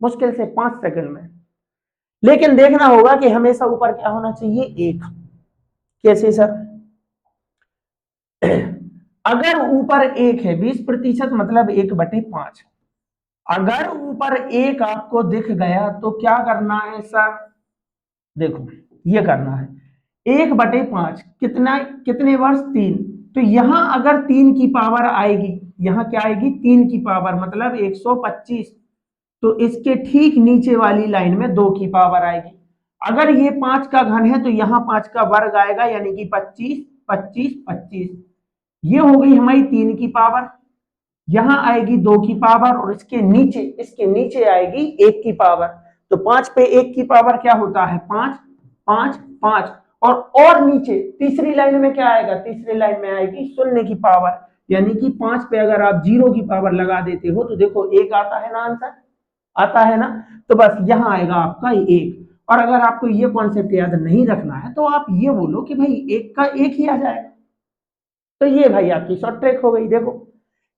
मुश्किल से 5 सेकंड में। लेकिन देखना होगा कि हमेशा ऊपर क्या होना चाहिए, 1। कैसे सर, अगर ऊपर 1 है 20% मतलब 1/5, अगर ऊपर 1 आपको दिख गया तो क्या करना है सर, देखो ये करना है 1/5, कितना, कितने वर्ष, 3। तो यहां अगर 3 की पावर आएगी, यहां क्या आएगी, 3 की पावर मतलब 125, तो इसके ठीक नीचे वाली लाइन में 2 की पावर आएगी। अगर ये 5 का घन है तो यहां 5 का वर्ग आएगा, यानी कि 25 25 25, ये हो गई हमारी 3 की पावर। यहां आएगी 2 की पावर और इसके नीचे आएगी 1 की पावर। तो 5 पे 1 की पावर क्या होता है, 5 5 5, और नीचे तीसरी लाइन में क्या आएगा, तीसरी लाइन में आएगी 0 की पावर, यानी कि 5 पे अगर आप 0 की पावर लगा देते हो तो देखो 1 आता है ना, आंसर आता है ना। तो बस यहां आएगा आपका 1। और अगर आपको ये कॉन्सेप्ट याद नहीं रखना है तो आप ये बोलो कि भाई 1 का 1 ही आ जाएगा। तो ये भाई आपकी शॉर्ट ट्रिक हो गई। देखो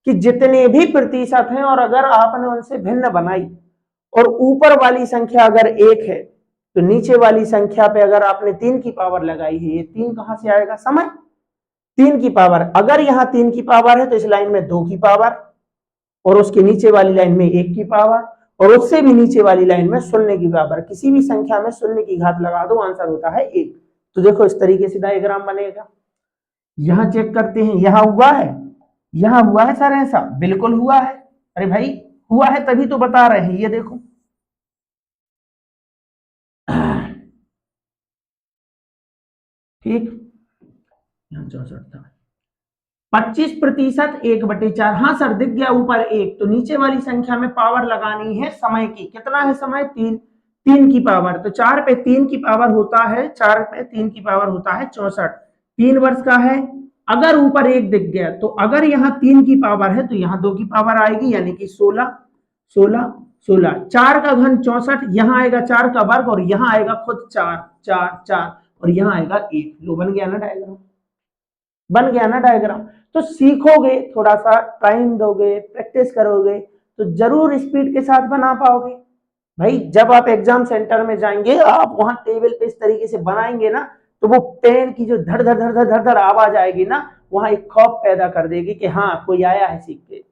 कि जितने भी प्रतिशत हैं और अगर आपने उनसे भिन्न बनाई और ऊपर वाली संख्या अगर 1 है तो नीचे वाली संख्या पे अगर आपने 3 की पावर लगाई है, ये 3 कहां से आएगा, समय 3 की पावर, अगर यहां 3 की पावर है तो इस लाइन में 2 की पावर, और उसके नीचे वाली लाइन में 1 की पावर, और उससे भी नीचे वाली लाइन में 0 की पावर। किसी भी संख्या में 0 की घात लगा दो, आंसर होता है 1। तो देखो इस तरीके से डायग्राम बनेगा। यहां चेक करते हैं, यहां हुआ है, यहां हुआ है सर ऐसा, बिल्कुल हुआ है। अरे भाई हुआ है तभी तो बता रहे हैं, ये देखो ठीक, यहाँ 64 था। 25% 1/4, हाँ सर दिख गया ऊपर 1, तो नीचे वाली संख्या में पावर लगानी है समय की, कितना है समय, 3, 3 की पावर, तो 4 पे 3 की पावर होता है, 4 पे 3 की पावर होता है 64, 3 वर्ष का है। अगर ऊपर 1 दिख गया तो अगर यहाँ 3 की पावर है तो यहाँ 2 की पावर आएगी, यानी कि 16 16 16, 4 का घन 64, यहाँ आएगा 4 का वर्ग और यहाँ आएगा खुद 4 4 4, और यहाँ आएगा 1। लो बन गया ना डायग्राम, बन गया ना डायग्राम। तो सीखोगे, थोड़ा सा टाइम दोगे, प्रैक्टिस करोगे तो जरूर स्पीड के साथ बना पाओगे। भाई जब आप एग्जाम सेंटर में जाएंगे, आप वहां टेबल पे इस तरीके से बनाएंगे ना, तो वो पेन की जो धड़ धड़ धड़ धड़ धड़ धड़ आवाज आएगी ना, वहां एक खौफ पैदा कर देगी कि हाँ कोई आया है सीख के।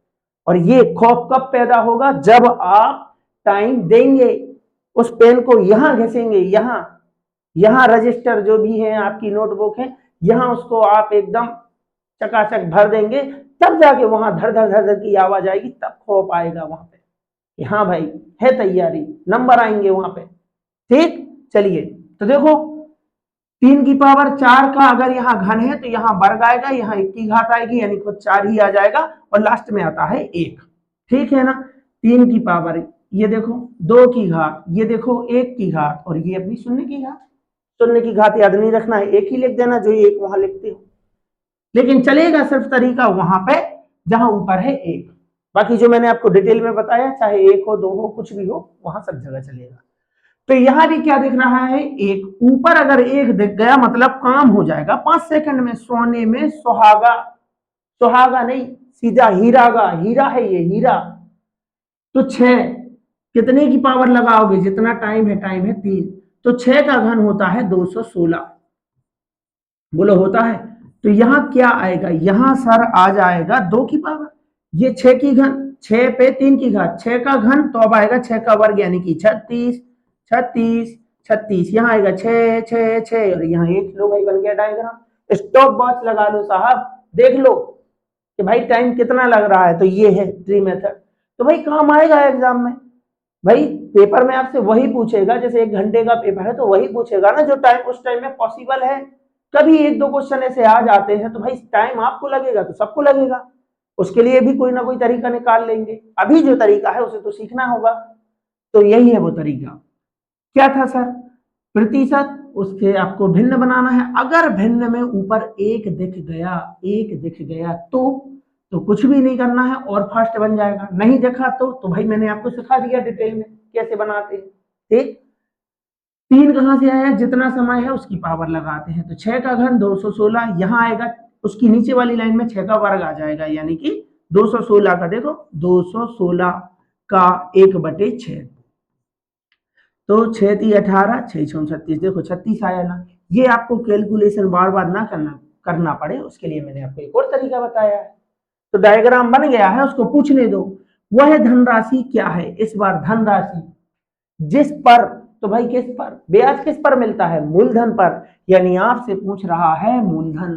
और ये खौफ कब पैदा होगा, जब आप टाइम देंगे, उस पेन को यहां घिसेंगे, यहां रजिस्टर जो भी है आपकी नोटबुक है, यहाँ उसको आप एकदम चकाचक भर देंगे, तब जाके वहां धड़ धड़ धड़ धड़ की आवाज आएगी, तब खौफ आएगा वहां पे कि हाँ भाई है तैयारी, नंबर आएंगे वहां पे। ठीक, चलिए तो देखो 3 की पावर 4 का अगर यहाँ घन है तो यहाँ वर्ग आएगा, यहाँ 1 की घात आएगी, यानी खुद 4 ही आ जाएगा, और लास्ट में आता है 1। ठीक है ना। 3 की पावर, ये देखो 2 की घात, ये देखो 1 की घात, और ये अपनी 0 की घात। 0 की घात याद नहीं रखना है, 1 ही लिख देना जो 1 वहां लिखते हो, लेकिन चलेगा सिर्फ तरीका वहां पे जहां ऊपर है 1। बाकी जो मैंने आपको डिटेल में बताया, चाहे 1 हो 2 हो कुछ भी हो, वहां सब जगह चलेगा। तो यहां भी क्या दिख रहा है, एक ऊपर अगर 1 दिख गया मतलब काम हो जाएगा 5 सेकंड में। सोने में सुहागा, सुहागा नहीं सीधा हीरागा, हीरा है ये, हीरा। तो 6 कितने की पावर लगाओगे, जितना टाइम है 3, तो 6 का घन होता है 216। बोलो होता है। तो यहां क्या आएगा, यहां सर आ जाएगा 2 की पावर, ये 6 की घन, 6 पे 3 की घात, 6 का घन, तो अब आएगा 6 का वर्ग यानी कि 36, 36, 36, यहाँ आएगा 6 6 6, और यहाँ 1 लो भाई, बन गया डायग्राम। स्टॉप वॉच लगा लो साहब, देख लो कि भाई टाइम कितना लग रहा है। तो ये है ट्री मेथड, तो भाई काम आएगा एग्जाम में। भाई पेपर में आपसे वही पूछेगा, जैसे 1 घंटे का पेपर है तो वही पूछेगा ना जो टाइम उस टाइम में पॉसिबल है। कभी 1-2 क्वेश्चन ऐसे आ जाते हैं तो भाई टाइम आपको लगेगा तो सबको लगेगा, उसके लिए भी कोई ना कोई तरीका निकाल लेंगे। अभी जो तरीका है उसे तो सीखना होगा। तो यही है वो तरीका। क्या था सर, प्रतिशत, उसके आपको भिन्न बनाना है। अगर भिन्न में ऊपर 1 दिख गया, 1 दिख गया तो कुछ भी नहीं करना है और फास्ट बन जाएगा। नहीं देखा तो भाई मैंने आपको सिखा दिया डिटेल में कैसे बनाते हैं। ठीक, 3 कहां से आया, जितना समय है उसकी पावर लगाते हैं, तो 6 का घन 216, यहां आएगा उसकी नीचे वाली लाइन में 6 का वर्ग आ जाएगा, यानी कि 216 का, देखो 216 का 1/6, तो 6 × 18, 6 × 36, देखो 36 आया ना। ये आपको कैलकुलेशन बार बार ना करना पड़े, उसके लिए मैंने आपको एक और तरीका बताया है। तो डायग्राम बन गया है, उसको पूछने दो। वह धनराशि क्या है, इस बार धनराशि जिस पर, तो भाई किस पर ब्याज किस पर मिलता है, मूलधन पर। यानी आपसे पूछ रहा है मूलधन।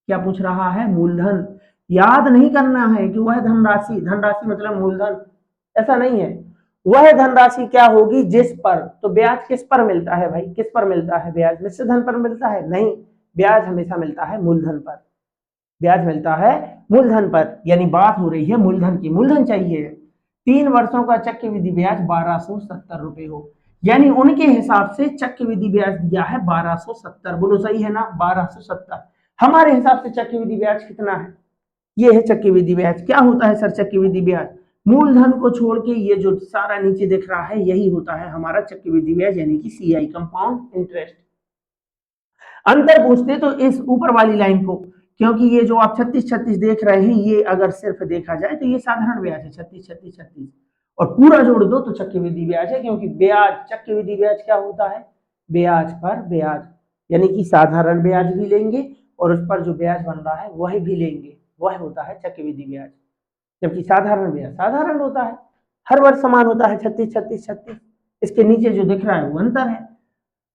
क्या पूछ रहा है, मूलधन। याद नहीं करना है कि वह धनराशि, धनराशि मतलब मूलधन, ऐसा नहीं है। वह धनराशि क्या होगी जिस पर, तो ब्याज किस पर मिलता है भाई, किस पर मिलता है ब्याज, मिश्र धन पर मिलता है, नहीं, ब्याज हमेशा मिलता है मूलधन पर। ब्याज मिलता है मूलधन पर, यानी बात हो रही है मूलधन की। मूलधन चाहिए, 3 वर्षों का चक्रवृद्धि ब्याज 1270 रुपए हो, यानी उनके हिसाब से चक्रवृद्धि ब्याज दिया है 1270। बोलो सही है ना, 1270। हमारे हिसाब से चक्रवृद्धि ब्याज कितना है, ये है चक्रवृद्धि ब्याज। क्या होता है सर चक्रवृद्धि ब्याज, मूलधन को छोड़ के ये जो सारा नीचे दिख रहा है यही होता है हमारा चक्रवृद्धि ब्याज, यानी कि सीआई, कंपाउंड इंटरेस्ट। अंतर पूछते तो इस ऊपर वाली लाइन को, क्योंकि ये जो आप 36-36 देख रहे हैं, ये अगर सिर्फ देखा जाए तो ये साधारण ब्याज है, 36-36-36, और पूरा जोड़ दो तो चक्रवृद्धि ब्याज है। क्योंकि ब्याज, चक्रवृद्धि ब्याज क्या होता है, ब्याज पर ब्याज, यानी कि साधारण ब्याज भी लेंगे और उस पर जो ब्याज बन रहा है वह भी लेंगे, वह होता है चक्रवृद्धि ब्याज। जबकि साधारण ब्याज साधारण होता है, हर वर्ष समान होता है, 36-36-36। इसके नीचे जो दिख रहा है वो अंतर है।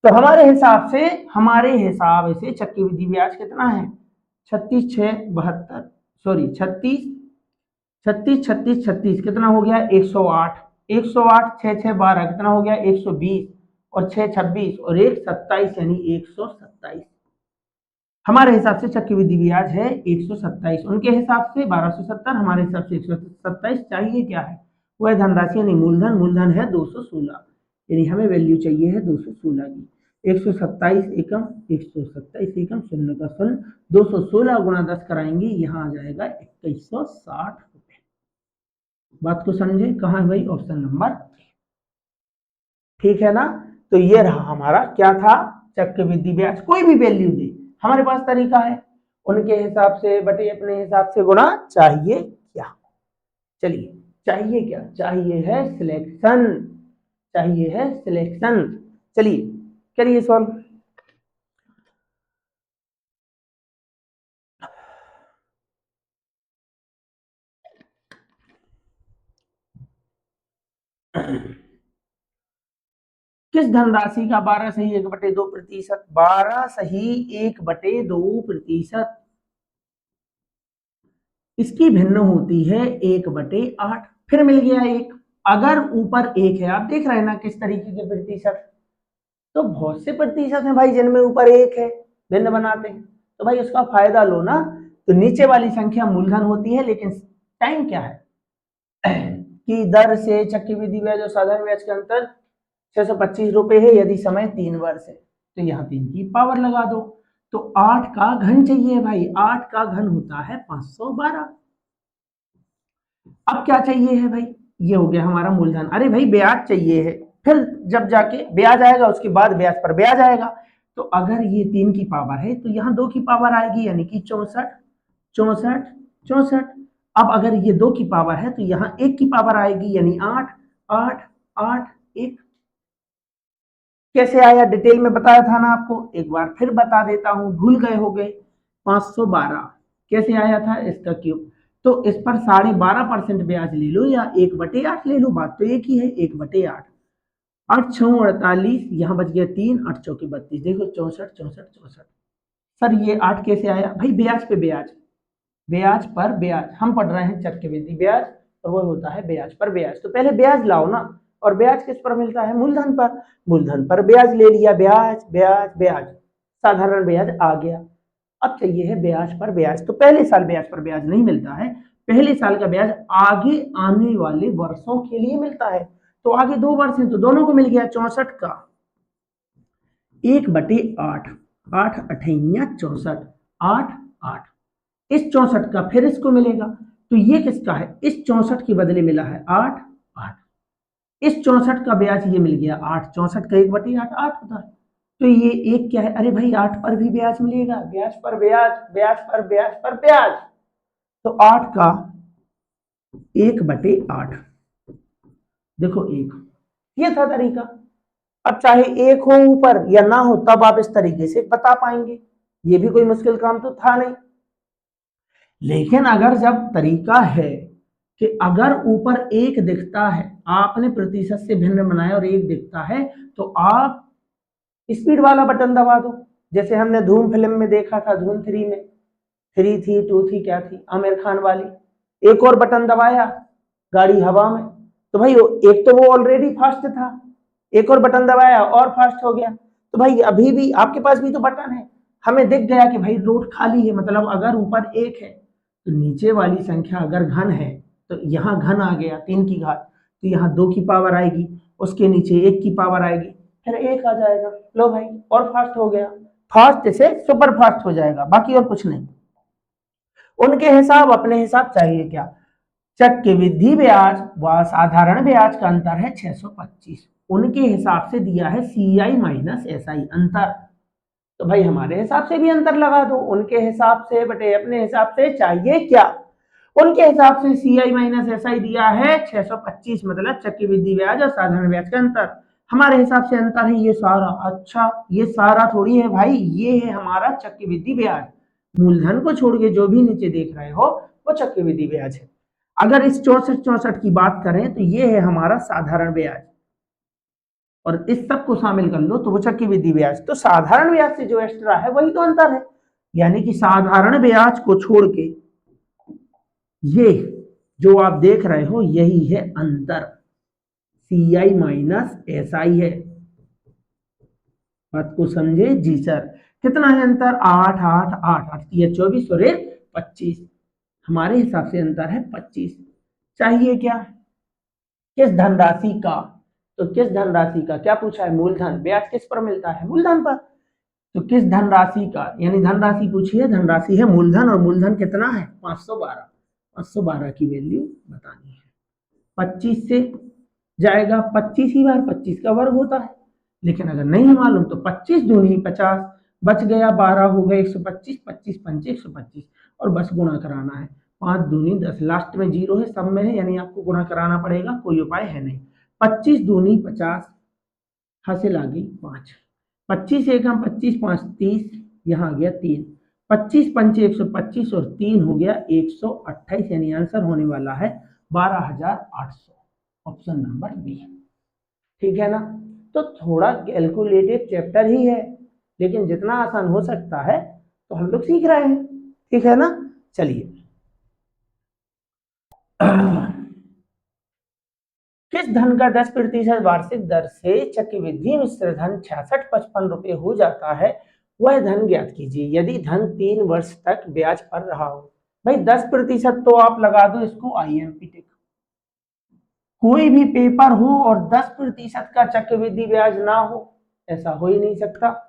तो हमारे हिसाब से चक्रवृद्धि ब्याज कितना है, 36 6 72, सॉरी 36 36 36 36 कितना हो गया 108, 108 6 6 12 कितना हो गया 120, और 6 26 और 1 27, यानी 127। हमारे हिसाब से चक्रवृद्धि ब्याज है 127, उनके हिसाब से 1270, हमारे हिसाब से 127। चाहिए क्या है, वह धनराशि यानी मूलधन, मूलधन है 216, यानी हमें वैल्यू चाहिए है 216 की। 127 एकम, 127 एकम, शून्य का शून्य, 216 गुणा 10 कराएंगे, यहाँ आ जाएगा 2160 रुपए। बात को समझे, कहाँ है भाई, ऑप्शन नंबर। ठीक है ना। तो ये रहा हमारा क्या था, चक्रवृद्धि ब्याज। कोई भी वैल्यू दे, हमारे पास तरीका है, उनके हिसाब से बटे अपने हिसाब से गुणा। चाहिए क्या, चलिए चाहिए क्या, चाहिए है सिलेक्शन, चाहिए है सिलेक्शन। चलिए करिए सॉल्व। किस धनराशि का 12 सही 1/2%, 12 सही 1/2%, इसकी भिन्न होती है 1/8। फिर मिल गया एक। अगर ऊपर एक है, आप देख रहे हैं ना किस तरीके के प्रतिशत, तो बहुत से प्रतिशत हैं भाई जिनमें ऊपर एक है, भिन्न बनाते हैं, तो भाई उसका फायदा लो ना। तो नीचे वाली संख्या मूलधन होती है, लेकिन टाइम क्या है कि दर से चक्रवृद्धि ब्याज और साधारण ब्याज के अंतर 625 रुपए है यदि समय 3 वर्ष है, तो यहाँ 3 की पावर लगा दो। तो 8 का घन चाहिए भाई, 8 का घन होता है 512। अब क्या चाहिए है भाई, ये हो गया हमारा मूलधन। अरे भाई ब्याज चाहिए है, फिर जब जाके ब्याज आएगा उसके बाद ब्याज पर ब्याज आएगा। तो अगर ये 3 की पावर है तो यहाँ 2 की पावर आएगी, यानी कि 64 64 64। अब अगर ये 2 की पावर है तो यहाँ 1 की पावर आएगी, यानी 8 8 8 1। कैसे आया डिटेल में बताया था ना आपको, एक बार फिर बता देता हूं, भूल गए हो गए। 512 कैसे आया था, इसका क्यूब। तो इस पर 12.5% ब्याज ले लो या 1/8 ले लो, बात तो एक ही है, 1/8। 8 6 48, यहाँ बच गया 3, 8 चौके 32, देखो 64 64 64। सर ये 8 कैसे आया भाई, ब्याज पे ब्याज, ब्याज पर ब्याज, हम पढ़ रहे हैं चक्रवृद्धि ब्याज, और वो होता है ब्याज पर ब्याज। तो पहले ब्याज लाओ ना, और ब्याज किस पर मिलता है, मूलधन पर। मूलधन पर ब्याज ले लिया, ब्याज ब्याज ब्याज, साधारण ब्याज आ गया। अब चाहिए है ब्याज पर ब्याज। तो पहले साल ब्याज पर ब्याज नहीं मिलता है, पहले साल का ब्याज आगे आने वाले वर्षों के लिए मिलता है। तो आगे 2 वर्ष है तो दोनों को मिल गया, 64 का 1/8, 8 अठैया 64, 8 8। इस 64 का फिर इसको मिलेगा, तो ये किसका है, इस 64 के बदले मिला है 8 8। इस 64 का ब्याज ये मिल गया 8, 64 का 1/8 8 होता है। तो ये एक क्या है, अरे भाई 8 पर भी ब्याज मिलेगा, ब्याज पर ब्याज, ब्याज पर ब्याज पर ब्याज। तो 8 का 1/8, देखो 1, ये था तरीका। अब चाहे एक हो ऊपर या ना हो, तब आप इस तरीके से बता पाएंगे, ये भी कोई मुश्किल काम तो था नहीं। लेकिन अगर जब तरीका है कि अगर ऊपर एक दिखता है, आपने प्रतिशत से भिन्न बनाया और एक दिखता है, तो आप स्पीड वाला बटन दबा दो, जैसे हमने धूम फिल्म में देखा था, धूम 3 में, 3 थी 2 थी क्या थी, आमिर खान वाली। एक और बटन दबाया, गाड़ी हवा में, तो भाई एक तो वो ऑलरेडी फास्ट था, एक और बटन दबाया और फास्ट हो गया। तो भाई अभी भी आपके पास भी तो बटन है, हमें दिख गया कि भाई रोड खाली है, मतलब अगर ऊपर एक है तो नीचे वाली संख्या अगर घन है तो यहाँ घन आ गया 3 की घात, तो यहाँ 2 की पावर आएगी, उसके नीचे 1 की पावर आएगी, फिर 1 आ जाएगा। लो भाई और फास्ट हो गया, फास्ट से सुपर फास्ट हो जाएगा, बाकी और कुछ नहीं। उनके हिसाब अपने हिसाब चाहिए क्या, चक्रवृद्धि ब्याज व साधारण ब्याज का अंतर है 625, उनके हिसाब से दिया है CI माइनस SI अंतर। तो भाई हमारे हिसाब से भी अंतर लगा दो, उनके हिसाब से बटे अपने हिसाब से चाहिए क्या। उनके हिसाब से CI माइनस SI दिया है 625, मतलब चक्रवृद्धि ब्याज और साधारण ब्याज का अंतर। हमारे हिसाब से अंतर है ये सारा, अच्छा ये सारा थोड़ी है भाई, ये है हमारा चक्रवृद्धि ब्याज। मूलधन को छोड़ के जो भी नीचे देख रहे हो वो चक्रवृद्धि ब्याज है। अगर इस 64 64 की बात करें तो ये है हमारा साधारण ब्याज, और इस सब को शामिल कर लो तो वो चक्रवृद्धि ब्याज। तो साधारण ब्याज से जो एक्स्ट्रा है वही तो अंतर है, यानी कि साधारण ब्याज को छोड़ के ये जो आप देख रहे हो यही है अंतर, CI माइनस SI है। बात को समझे जी सर। कितना है अंतर, 8 8 8 8 ये 24 और 25, हमारे हिसाब से अंतर है 25। चाहिए क्या, किस धनराशि का, तो किस धनराशि का क्या पूछा है, मूलधन। ब्याज किस पर मिलता है, मूलधन पर। तो किस धनराशि का, यानी धनराशि पूछी है, धनराशि है मूलधन, और मूलधन कितना है 512, 512 की वैल्यू बतानी है। 25 से जाएगा, 25 ही बार 25 का वर्ग होता है, लेकिन अगर नहीं मालूम तो 25 दूनी 50, बच गया 12 हो गए 125, 25 पंचे 125, और बस गुणा कराना है, 5 दूनी 10, लास्ट में जीरो है, सब में है, यानी आपको गुणा कराना पड़ेगा, कोई उपाय है नहीं। 25 दूनी 50, हासिल आ गई 5, 25 एकम 25 5 30, यहाँ आ गया 3, 25 पंचे 125 और 3 हो गया 128, यानी आंसर होने वाला है 12,800, ऑप्शन नंबर बी। ठीक है ना। तो थोड़ा कैलकुलेटेड चैप्टर ही है, लेकिन जितना आसान हो सकता है तो हम लोग सीख रहे हैं, ठीक है ना। चलिए किस धन का 10% वार्षिक दर से चक्रवृद्धि मिश्र धन 6655 हो जाता है, वह धन ज्ञात कीजिए यदि धन 3 वर्ष तक ब्याज पर रहा हो। भाई 10% तो आप लगा दो इसको आईएमपी टिक, कोई भी पेपर हो और 10% का चक्रवृद्धि ब्याज ना हो, ऐसा हो ही नहीं सकता।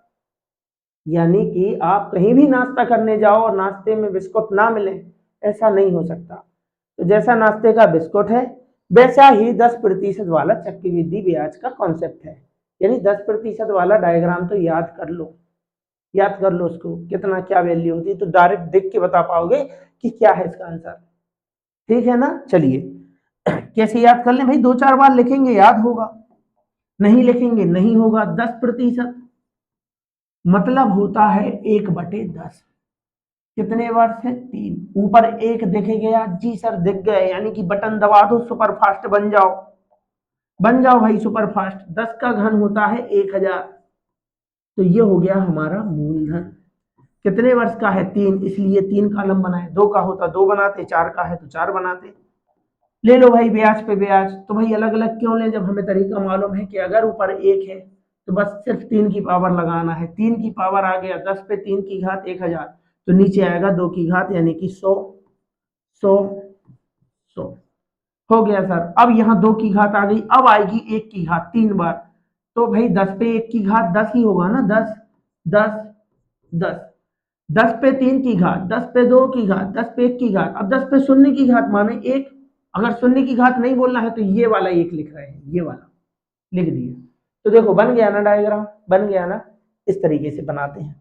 यानी कि आप कहीं भी नाश्ता करने जाओ और नाश्ते में बिस्कुट ना मिले, ऐसा नहीं हो सकता। तो जैसा नाश्ते का बिस्कुट है वैसा ही 10% वाला चक्रवृद्धि ब्याज का कॉन्सेप्ट है। यानी 10% वाला डायग्राम तो याद कर लो, याद कर लो उसको, कितना क्या वैल्यू होती है, तो डायरेक्ट देख के बता पाओगे कि क्या है इसका आंसर, ठीक है ना। चलिए कैसे याद कर लें भाई, 2-4 बार लिखेंगे याद होगा, नहीं लिखेंगे नहीं होगा। 10% मतलब होता है 1/10, कितने वर्ष है 3, ऊपर 1 दिख गया जी सर, दिख गए, यानी कि बटन दबा दो, सुपर फास्ट बन जाओ, बन जाओ भाई सुपर फास्ट। 10 का घन होता है 1000, तो ये हो गया हमारा मूलधन। कितने वर्ष का है 3, इसलिए 3 कॉलम बनाए, 2 का होता 2 बनाते, 4 का है तो 4 बनाते। ले लो भाई ब्याज पे ब्याज, तो भाई अलग अलग क्यों लें जब हमें तरीका मालूम है कि अगर ऊपर 1 है तो बस सिर्फ 3 की पावर लगाना है। 3 की पावर आ गया 10 पे 3 की घात 1000, तो नीचे आएगा 2 की घात यानी कि 100 100 100 हो गया सर। अब यहाँ 2 की घात आ गई, अब आएगी 1 की घात 3 बार, तो भाई 10 पे 1 की घात 10 ही होगा ना, 10 10 10 10 पे 3 की घात, 10 पे 2 की घात, 10 पे 1 की घात, अब 10 पे शून्य की घात माने 1। अगर शून्य की घात नहीं बोलना है तो ये वाला 1 लिख रहे हैं, ये वाला लिख दिए, तो देखो बन गया ना डायग्राम, बन गया ना। इस तरीके से बनाते हैं,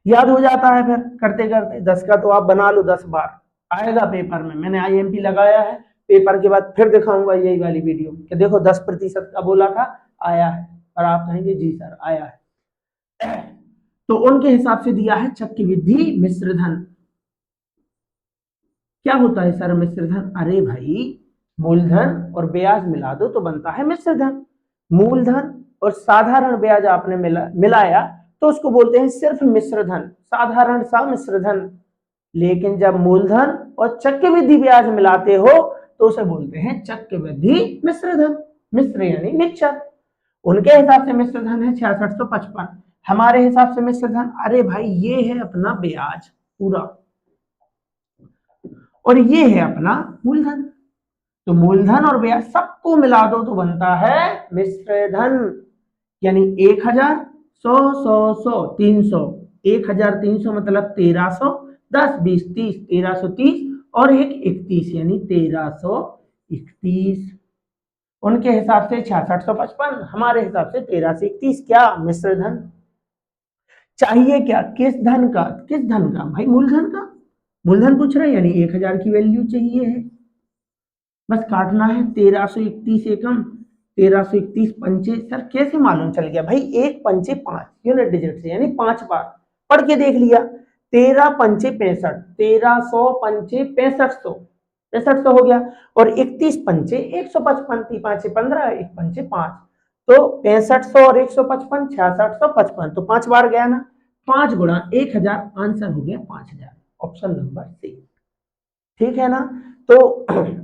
याद हो जाता है फिर करते करते। 10 का तो आप बना लो 10 बार, आएगा पेपर में, मैंने आईएमपी लगाया है, पेपर के बाद फिर दिखाऊंगा यही वाली वीडियो कि देखो 10% का बोला था आया है, और आप कहेंगे जी सर आया है। तो उनके हिसाब से दिया है चक्रवृद्धि मिश्रधन। क्या होता है सर मिश्रधन? अरे भाई मूलधन और ब्याज मिला दो तो बनता है मिश्रधन। मूलधन और साधारण ब्याज आपने मिलाया तो उसको बोलते हैं सिर्फ मिश्रधन, साधारण सा मिश्रधन। लेकिन जब मूलधन और चक्रवृद्धि ब्याज मिलाते हो तो उसे बोलते हैं चक्रवृद्धि मिश्रधन। मिश्र यानी मिक्सचर। उनके हिसाब से मिश्रधन है 6655, हमारे हिसाब से मिश्रधन, अरे भाई ये है अपना ब्याज पूरा और ये है अपना मूलधन, तो मूलधन और ब्याज सबको मिला दो तो बनता है मिश्रधन। यानी 1000 100 100 100 300, 1300 मतलब 1300, 10 20 30 1330 और एक 31 यानी 1331। उनके हिसाब से 6655, हमारे हिसाब से 1331। क्या मिश्रधन चाहिए? क्या किस धन का? किस धन का भाई? मूलधन का। मूलधन पूछ रहे हैं यानी 1000 की वैल्यू चाहिए है, बस काटना है। 1331 एकम 1331 पंचे, सर कैसे मालूम चल गया भाई? एक पंचे 5 यूनिट डिजिट से, यानी 5 बार पढ़ के देख लिया। 13 पंचे 65, 1300 पंचे 6500, 6500 हो गया। और 31 पंचे 155, 5 15 1 पंचे 5, तो 6500 और 155 6655, तो 5 बार गया ना, 5 गुणा 1000, आंसर हो गया 5000, ऑप्शन नंबर सी, ठीक है ना। तो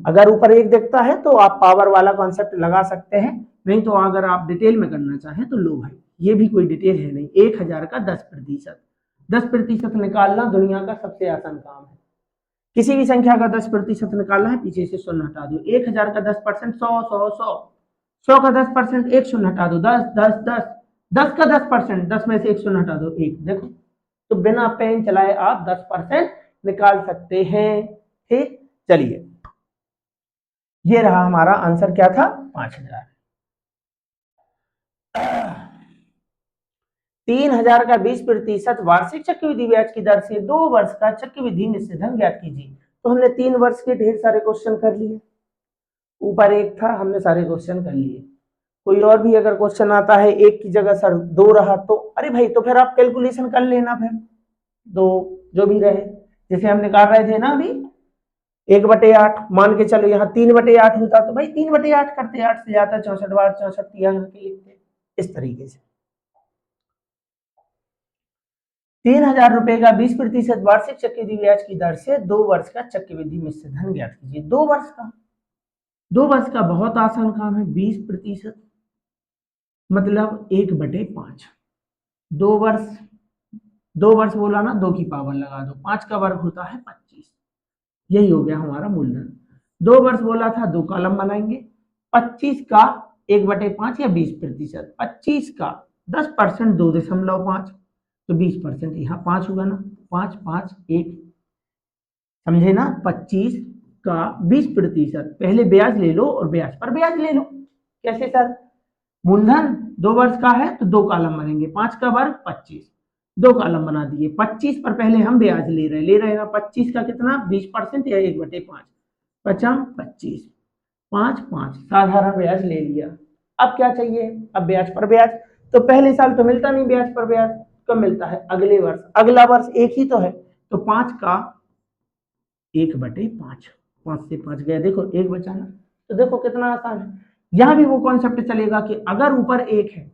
अगर ऊपर 1 दिखता है तो आप पावर वाला कॉन्सेप्ट लगा सकते हैं, नहीं तो अगर आप डिटेल में करना चाहें तो लो भाई, ये भी कोई डिटेल है नहीं। 1000 का 10%, 10% निकालना दुनिया का सबसे आसान काम है। किसी भी संख्या का 10% निकालना है, पीछे से शून्य हटा दो। 1000 का 10%, 100 100 100, 100 का 10%, एक शून्य हटा दो, 10 10 10, 10 का 10%, 10 में से एक शून्य हटा दो, 1। देखो, तो बिना पेन चलाए आप 10% निकाल सकते हैं, ठीक। चलिए, ये रहा हमारा आंसर, क्या था? 5000। 3000 का 20% वार्षिक चक्रवृद्धि ब्याज की दर से 2 वर्ष का चक्रवृद्धि मिश्रधन ज्ञात कीजिए। तो हमने 3 वर्ष के ढेर सारे क्वेश्चन कर लिए, ऊपर 1 था, हमने सारे क्वेश्चन कर लिए। कोई और भी अगर क्वेश्चन आता है 1 की जगह सर 2 रहा तो अरे भाई, तो फिर आप कैलकुलेशन कर लेना, फिर 2 जो भी रहे, जैसे हम निकाल रहे थे ना अभी, 1/8 मान के चलो, यहाँ 3/8 होता तो भाई 3/8 करते, 8 से जाता 64 बार 64 यहाँ करके लिखते इस तरीके से। 3000 रुपए का 20% वार्षिक चक्रवृद्धि ब्याज की दर से 2 वर्ष का चक्रवृद्धि मिश्र धन ज्ञात कीजिए। 2 वर्ष का बहुत आसान काम है। 20% मतलब 1/5। 2 वर्ष, 2 वर्ष बोला ना, 2 की पावर लगा दो, 5 का वर्ग होता है 25। यही हो गया हमारा मूलधन। 2 वर्ष बोला था, 2 कॉलम बनाएंगे। 25 का 1/5 या 20%, 25 का 10% 2.5, तो 20% यहाँ 5 होगा ना, 5 5 1, समझे ना। 25 का 20%, पहले ब्याज ले लो और ब्याज पर ब्याज ले लो। कैसे सर? मूलधन 2 वर्ष का है तो 2 कॉलम बनेंगे, 5 का वर्ग 25, 2 कॉलम बना दिए। 25 पर पहले हम ब्याज ले रहे ना, 25 का कितना 20% या 1/5, 50 25, 5 5 साधारण ब्याज ले लिया। अब क्या चाहिए? अब ब्याज पर ब्याज। तो पहले साल तो मिलता नहीं ब्याज पर ब्याज, कब मिलता है? अगले वर्ष। अगला वर्ष एक ही तो है, तो 5 का 1/5, 5 से 5 गया, देखो 1 बचा ना। तो देखो कितना आसान है। यहाँ भी वो कॉन्सेप्ट चलेगा कि अगर ऊपर 1 है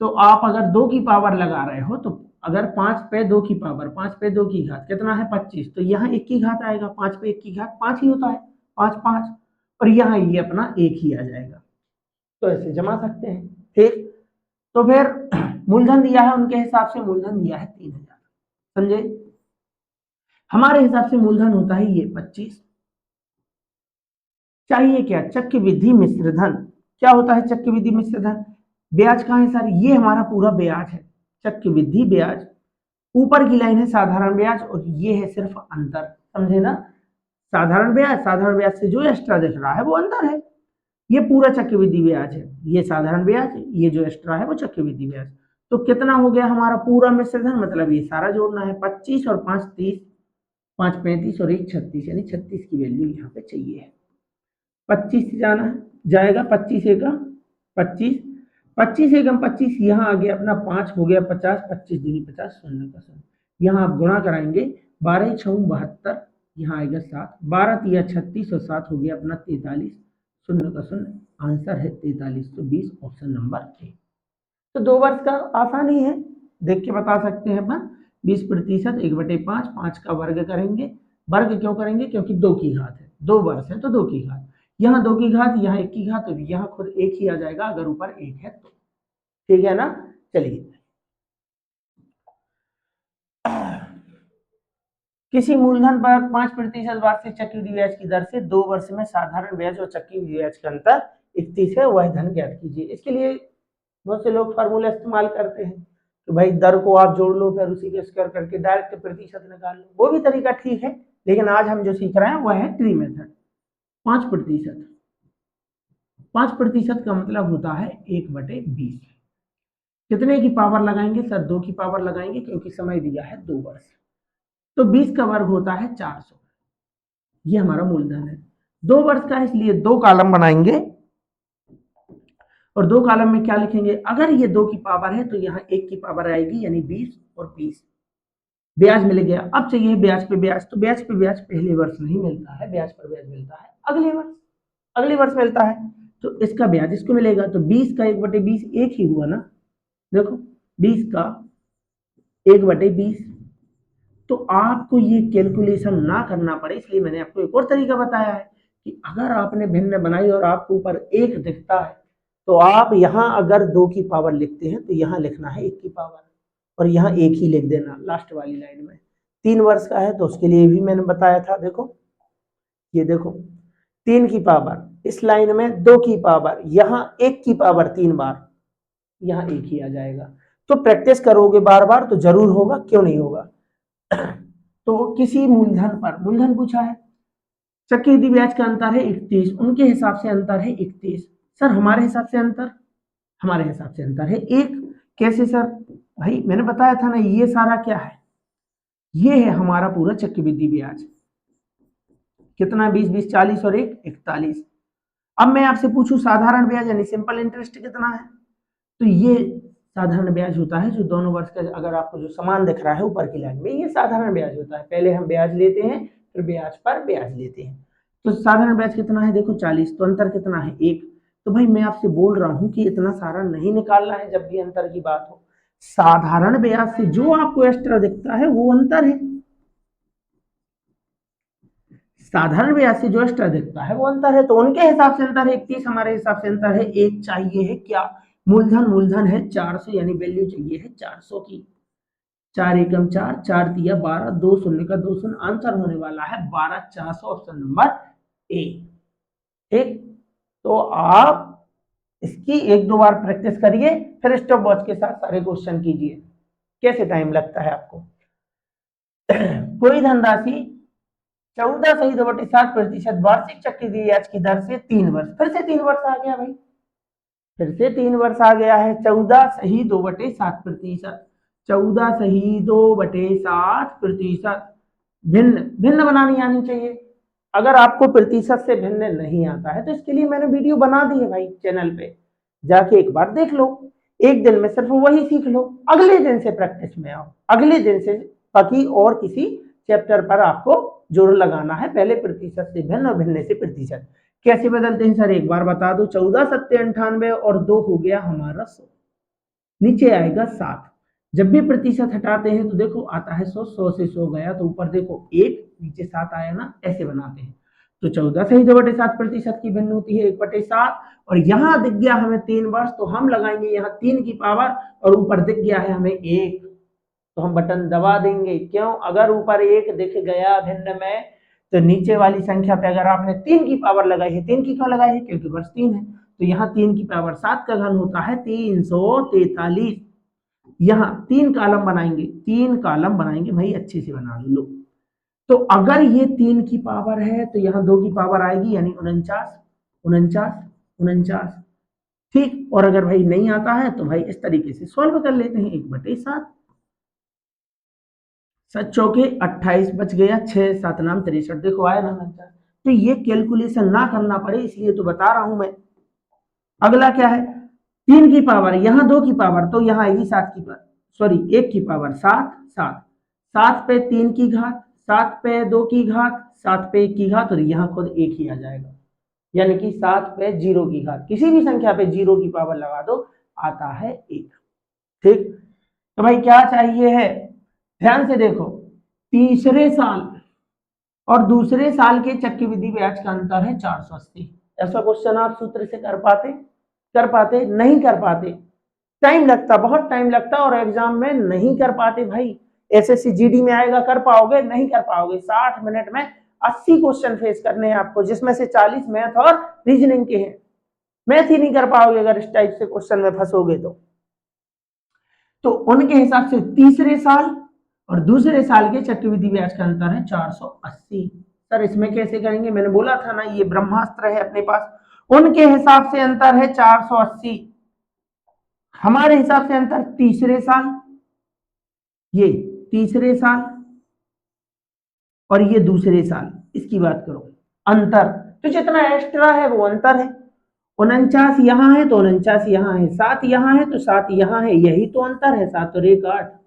तो आप अगर 2 की पावर लगा रहे हो, तो अगर 5 पे 2 की पावर, 5 पे 2 की घात कितना है 25, तो यहाँ 1 की घात आएगा, 5 पे 1 की घात 5 ही होता है, 5 5, और यहाँ ये अपना 1 ही आ जाएगा। तो ऐसे जमा सकते हैं। ठीक, तो फिर मूलधन दिया है, उनके हिसाब से मूलधन दिया है 3000, समझे। हमारे हिसाब से मूलधन होता है ये 25। चाहिए क्या? चक्रवृद्धि मिश्र धन। क्या होता है चक्रवृद्धि मिश्र धन? ब्याज कहाँ है सर? ये हमारा पूरा ब्याज है, चक्रवृद्धि ब्याज। ऊपर की लाइन है साधारण ब्याज, और ये है सिर्फ अंतर, समझे ना। साधारण ब्याज से जो एक्स्ट्रा दिख रहा है वो अंतर है। ये पूरा चक्रवृद्धि ब्याज है, ये साधारण ब्याज, ये जो एक्स्ट्रा है वो चक्रवृद्धि ब्याज। तो कितना हो गया हमारा पूरा मिश्र धन? मतलब ये सारा जोड़ना है। 25 और 5 30, 5 35 और 1 36, यानी 36 की वैल्यू यहाँ पे चाहिए है। 25 से जाना है, जाएगा 25 एकम 25, 25 एकम 25, यहाँ आ गया अपना 5 हो गया 50, 25 दूनी 50, शून्य का शून्य। यहाँ आप गुणा कराएंगे, 12 6 72, यहाँ आएगा 7, 12 तिया 36 और 7 हो गया अपना 43, शून्य का शून्य। आंसर है 43, तो 20 ऑप्शन नंबर ए। तो 2 वर्ष का आसान ही है, देख के बता सकते हैं अपन। 20% 1/5, 5 का वर्ग करेंगे। वर्ग क्यों करेंगे? क्योंकि 2 की घात है, 2 वर्ष है तो 2 की घात, यहाँ 2 की घात, यहाँ 1 की घात, तो यहाँ खुद 1 ही आ जाएगा अगर ऊपर 1 है तो। ठीक है ना। चलिए, किसी मूलधन पर 5% वार्षिक चक्रवृद्धि ब्याज की दर से 2 वर्ष में साधारण ब्याज और चक्रवृद्धि ब्याज का अंतर 31 है, वह धन ज्ञात कीजिए। इसके लिए बहुत से लोग फार्मूला इस्तेमाल करते हैं तो भाई दर को आप जोड़ लो, फिर उसी के स्क्वायर करके डायरेक्ट प्रतिशत निकाल लो, वो भी तरीका ठीक है, लेकिन आज हम जो सीख रहे हैं वह है ट्री मेथड। 5%, 5% का मतलब होता है 1/20। कितने की पावर लगाएंगे सर? 2 की पावर लगाएंगे, क्योंकि समय दिया है 2 वर्ष, तो 20 का वर्ग होता है 400। ये हमारा मूलधन है। 2 वर्ष का है, इसलिए 2 कॉलम बनाएंगे, और 2 कॉलम में क्या लिखेंगे? अगर ये 2 की पावर है तो यहाँ 1 की पावर आएगी, यानी 20 और 20। ब्याज मिल गया। अब चाहिए ब्याज पे ब्याज, तो ब्याज पे ब्याज पहले वर्ष नहीं मिलता है, ब्याज पर ब्याज मिलता है अगले वर्ष, अगले वर्ष मिलता है, तो इसका ब्याज इसको मिलेगा। तो 20 का 1/20 1 ही हुआ ना, देखो 20 का 1/20। तो आपको ये कैलकुलेशन ना करना पड़े, इसलिए मैंने आपको एक और तरीका बताया है कि अगर आपने भिन्न बनाई और आपको ऊपर 1 दिखता है, तो आप यहाँ अगर 2 की पावर लिखते हैं तो यहाँ लिखना है 1 की पावर, और यहाँ 1 ही लिख देना लास्ट वाली लाइन में। 3 वर्ष का है तो उसके लिए भी मैंने बताया था, देखो ये देखो 3 की पावर, इस लाइन में 2 की पावर, यहाँ 1 की पावर 3 बार, यहाँ 1 ही आ जाएगा। तो प्रैक्टिस करोगे बार बार तो जरूर होगा, क्यों नहीं होगा। तो किसी मूलधन पर, मूलधन पूछा है, चक्रवृद्धि ब्याज का अंतर है 31, उनके हिसाब से अंतर है 31। सर हमारे हिसाब से अंतर, हमारे हिसाब से अंतर है 1। कैसे सर? भाई मैंने बताया था ना, ये सारा क्या है? ये है हमारा पूरा चक्रवृद्धि ब्याज। कितना? 20 20 40 और 1 41। अब मैं आपसे पूछूं साधारण ब्याज यानी सिंपल इंटरेस्ट कितना है, तो ये साधारण ब्याज होता है जो दोनों वर्ष का, अगर आपको जो समान दिख रहा है ऊपर की लाइन में, ये साधारण ब्याज होता है। पहले हम ब्याज लेते हैं, फिर ब्याज पर ब्याज लेते हैं। तो साधारण ब्याज कितना है, देखो 40, तो अंतर कितना है 1। तो भाई मैं आपसे बोल रहा हूं कि इतना सारा नहीं निकालना है जब भी अंतर की बात हो। साधारण ब्याज से जो आपको एक्स्ट्रा दिखता है वो अंतर है, साधारण ब्याज से जो एक्स्ट्रा दिखता है वो अंतर है। तो उनके हिसाब से अंतर है 31, हमारे हिसाब से अंतर है 1। चाहिए है क्या, मूलधन, मूलधन है 400, यानी वैल्यू चाहिए है 400 की। 4 एकम 4, 4 तिया 12, 2 शून्य का 2 शून्य, आंसर होने वाला है 12,400, ऑप्शन नंबर ए। ठीक, तो आप इसकी एक दो बार प्रैक्टिस करिए, फिर स्टॉप वॉच के साथ सारे क्वेश्चन कीजिए। कैसे टाइम लगता है आपको। कोई धनराशि 14.7% वार्षिक चक्रवृद्धि ब्याज की दर से 3 वर्ष, फिर से 3 वर्ष आ गया भाई, फिर से 3 वर्ष आ गया है। 14.2% 14.2% भिन्न भिन्न बनानी आनी चाहिए। अगर आपको प्रतिशत से भिन्न नहीं आता है तो इसके लिए मैंने वीडियो बना दी है भाई चैनल पे, जाके एक बार देख लो। एक दिन में सिर्फ वही सीख लो, अगले दिन से प्रैक्टिस में आओ, अगले दिन से बाकी और किसी चैप्टर पर आपको जोर लगाना है। पहले प्रतिशत से भिन्न और भिन्न से प्रतिशत कैसे बदलते हैं सर, एक बार बता दो। 14 7 98 और 2 हो गया हमारा 100, नीचे आएगा 7। जब भी प्रतिशत हटाते हैं तो देखो आता है 100, 100 से 100 गया तो ऊपर देखो 1, नीचे 7 आया ना, ऐसे बनाते हैं। तो 14.2% की भिन्न होती है 1/7, और यहाँ दिख गया हमें 3 वर्ष, तो हम लगाएंगे यहाँ 3 की पावर, और ऊपर दिख गया है हमें 1, तो हम बटन दबा देंगे। क्यों, अगर ऊपर 1 दिख गया भिन्न में तो नीचे वाली संख्या पे अगर आपने 3 की पावर लगाई है, 3 की क्यों लगाई है, क्योंकि वर्ष 3 है, तो यहाँ 3 की पावर 7 का घन होता है 343। यहाँ 3 कॉलम बनाएंगे, 3 कॉलम बनाएंगे भाई, अच्छे से बना लो। तो अगर ये 3 की पावर है तो यहाँ 2 की पावर आएगी, यानी 49, 49, 49। ठीक, और अगर भाई नहीं आता है तो भाई इस तरीके से सॉल्व कर लेते हैं, 1/7। 7 चौके 28, बच गया 6, 7 नाम 63, देखो आया ना आंसर। तो ये कैलकुलेशन ना करना पड़े इसलिए तो बता रहा हूं मैं। अगला क्या है, 3 की पावर, यहाँ 2 की पावर, तो यहाँ आएगी 7 की पावर, सॉरी 1 की पावर, 7, 7, 7 पे 3 की घात, 7 पे 2 की घात, 7 पे 1 की घात, और यहाँ खुद 1 ही आ जाएगा, यानी कि 7 पे 0 की घात, किसी भी संख्या पे 0 की पावर लगा दो, आता है 1। ठीक, तो भाई क्या चाहिए है, ध्यान से देखो, तीसरे साल और दूसरे साल के चक्रवृद्धि ब्याज का अंतर है 480। ऐसा क्वेश्चन आप सूत्र से कर पाते, कर पाते, नहीं कर पाते, टाइम लगता, बहुत टाइम लगता, और एग्जाम में नहीं कर पाते भाई। एसएससी जीडी में आएगा, कर पाओगे, नहीं कर पाओगे। 60 मिनट में 80 क्वेश्चन फेस करने हैं आपको, जिसमें से 40 मैथ और रीजनिंग के हैं। मैथ ही नहीं कर पाओगे अगर इस टाइप से क्वेश्चन में फंसोगे तो उनके हिसाब से तीसरे साल और दूसरे साल के चक्रवृद्धि ब्याज का अंतर है 480। सर इसमें कैसे करेंगे, मैंने बोला था ना ये ब्रह्मास्त्र है अपने पास। उनके हिसाब से अंतर है 480, हमारे हिसाब से अंतर तीसरे साल, ये तीसरे साल और ये दूसरे साल, इसकी बात करो अंतर, तो जितना एक्स्ट्रा है वो अंतर है। 49 यहाँ है तो 49 यहाँ है, 7 यहाँ है तो 7 यहाँ है, यही तो अंतर है, 7 और 1 8।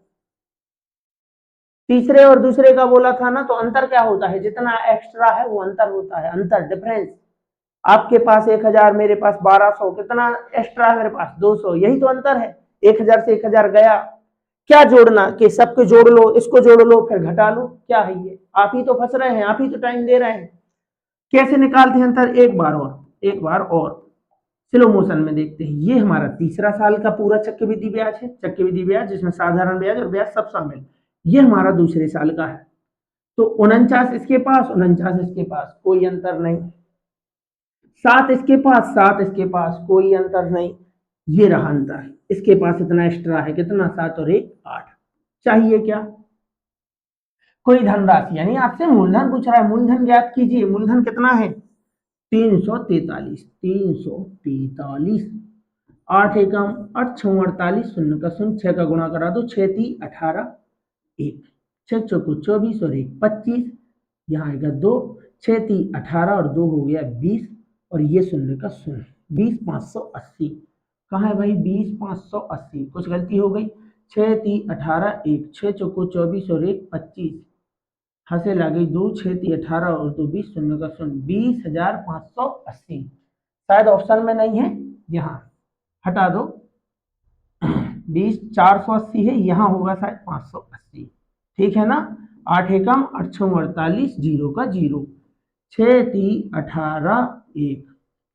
तीसरे और दूसरे का बोला था ना, तो अंतर क्या होता है, जितना एक्स्ट्रा है वो अंतर होता है, अंतर डिफरेंस। आपके पास 1000, मेरे पास 1200, कितना एक्स्ट्रा है मेरे पास 200, यही तो अंतर है। 1000 से 1000 गया, क्या जोड़ना कि सबको जोड़ लो, इसको जोड़ लो फिर घटा लो, क्या है ये, आप ही तो फंस रहे हैं, आप ही तो टाइम दे रहे हैं। कैसे निकालते हैं अंतर, एक बार और, एक बार और स्लो मोशन में देखते हैं। ये हमारा तीसरा साल का पूरा चक्रवृद्धि ब्याज है, चक्रवृद्धि ब्याज जिसमें साधारण ब्याज और ब्याज सब शामिल। ये हमारा दूसरे साल का है, तो 49 इसके पास, 49 इसके पास, कोई अंतर नहीं। 7 इसके पास, 7 इसके पास, कोई अंतर नहीं। ये रहा अंतर, इसके पास इतना एक्स्ट्रा है, कितना, 7 और 1 8। चाहिए क्या, कोई धनराशि, यानी आपसे मूलधन पूछ रहा है, मूलधन ज्ञात कीजिए। मूलधन कितना है, 343, 343। 8 एकम 8 6 48, शून्य का शून्य, 6 का गुणा करा दो, 6 3 18 1, 6 चौको 24 और 1 25, यहाँ आएगा 2, 6 3 18 और 2 हो गया 20, और ये शून्य का शून्य, 20,580। कहाँ है भाई 20,580, कुछ गलती हो गई। 6 3 18 1, 6 चौको 24 और 1 25, हंसे लगी 2 6 3 18 और 2 20 शून्य का शून्य 20,580। शायद ऑप्शन में नहीं है, यहाँ हटा दो। 20,480 है, यहाँ होगा शायद 580। ठीक है ना। 8 एकम 8 छः 48, जीरो का जीरो। 6 3 18 1,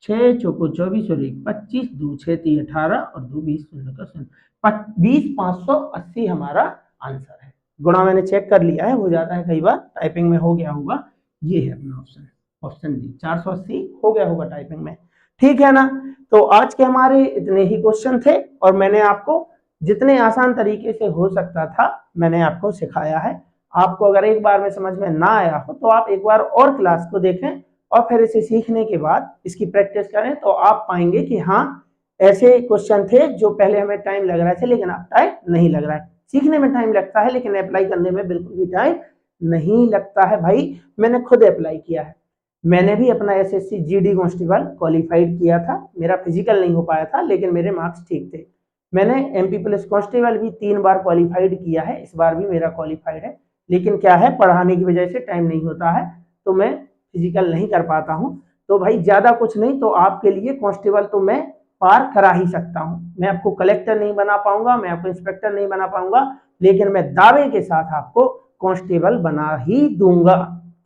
6 चौको 24 और 1 25, 2 6 3 18 और 2 20 शून्य का शून्य 20,580 हमारा आंसर है। गुणा मैंने चेक कर लिया है, हो जाता है कई बार, टाइपिंग में हो गया होगा। ये है अपना ऑप्शन, ऑप्शन डी 480 हो गया होगा टाइपिंग में। ठीक है ना। तो आज के हमारे इतने ही क्वेश्चन थे और मैंने आपको जितने आसान तरीके से हो सकता था मैंने आपको सिखाया है। आपको अगर एक बार में समझ में ना आया हो तो आप एक बार और क्लास को देखें और फिर इसे सीखने के बाद इसकी प्रैक्टिस करें, तो आप पाएंगे कि हाँ ऐसे क्वेश्चन थे जो पहले हमें टाइम लग रहा था लेकिन अब टाइम नहीं लग रहा है। सीखने में टाइम लगता है लेकिन अप्लाई करने में बिल्कुल भी टाइम नहीं लगता है भाई। मैंने खुद अप्लाई किया है, मैंने भी अपना एसएससी जीडी कांस्टेबल क्वालिफाइड किया था। मेरा फिजिकल नहीं हो पाया था लेकिन मेरे मार्क्स ठीक थे। मैंने एमपी पुलिस कांस्टेबल भी 3 बार क्वालिफाइड किया है, इस बार भी मेरा क्वालिफाइड है। लेकिन क्या है, पढ़ाने की वजह से टाइम नहीं होता है तो मैं फिजिकल नहीं कर पाता हूँ। तो भाई ज्यादा कुछ नहीं तो आपके लिए कांस्टेबल तो मैं पार करा ही सकता हूँ। मैं आपको कलेक्टर नहीं बना पाऊंगा, मैं आपको इंस्पेक्टर नहीं बना पाऊंगा, लेकिन मैं दावे के साथ आपको कांस्टेबल बना ही दूंगा।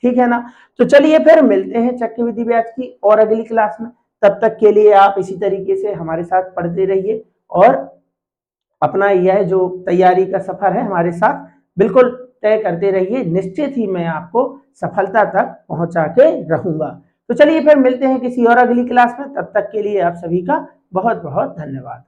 ठीक है ना। तो चलिए फिर मिलते हैं चक्रवृद्धि ब्याज की और अगली क्लास में। तब तक के लिए आप इसी तरीके से हमारे साथ पढ़ते रहिए और अपना यह जो तैयारी का सफर है हमारे साथ बिल्कुल तय करते रहिए। निश्चित ही मैं आपको सफलता तक पहुंचा के रहूंगा। तो चलिए फिर मिलते हैं किसी और अगली क्लास में। तब तक के लिए आप सभी का बहुत बहुत धन्यवाद।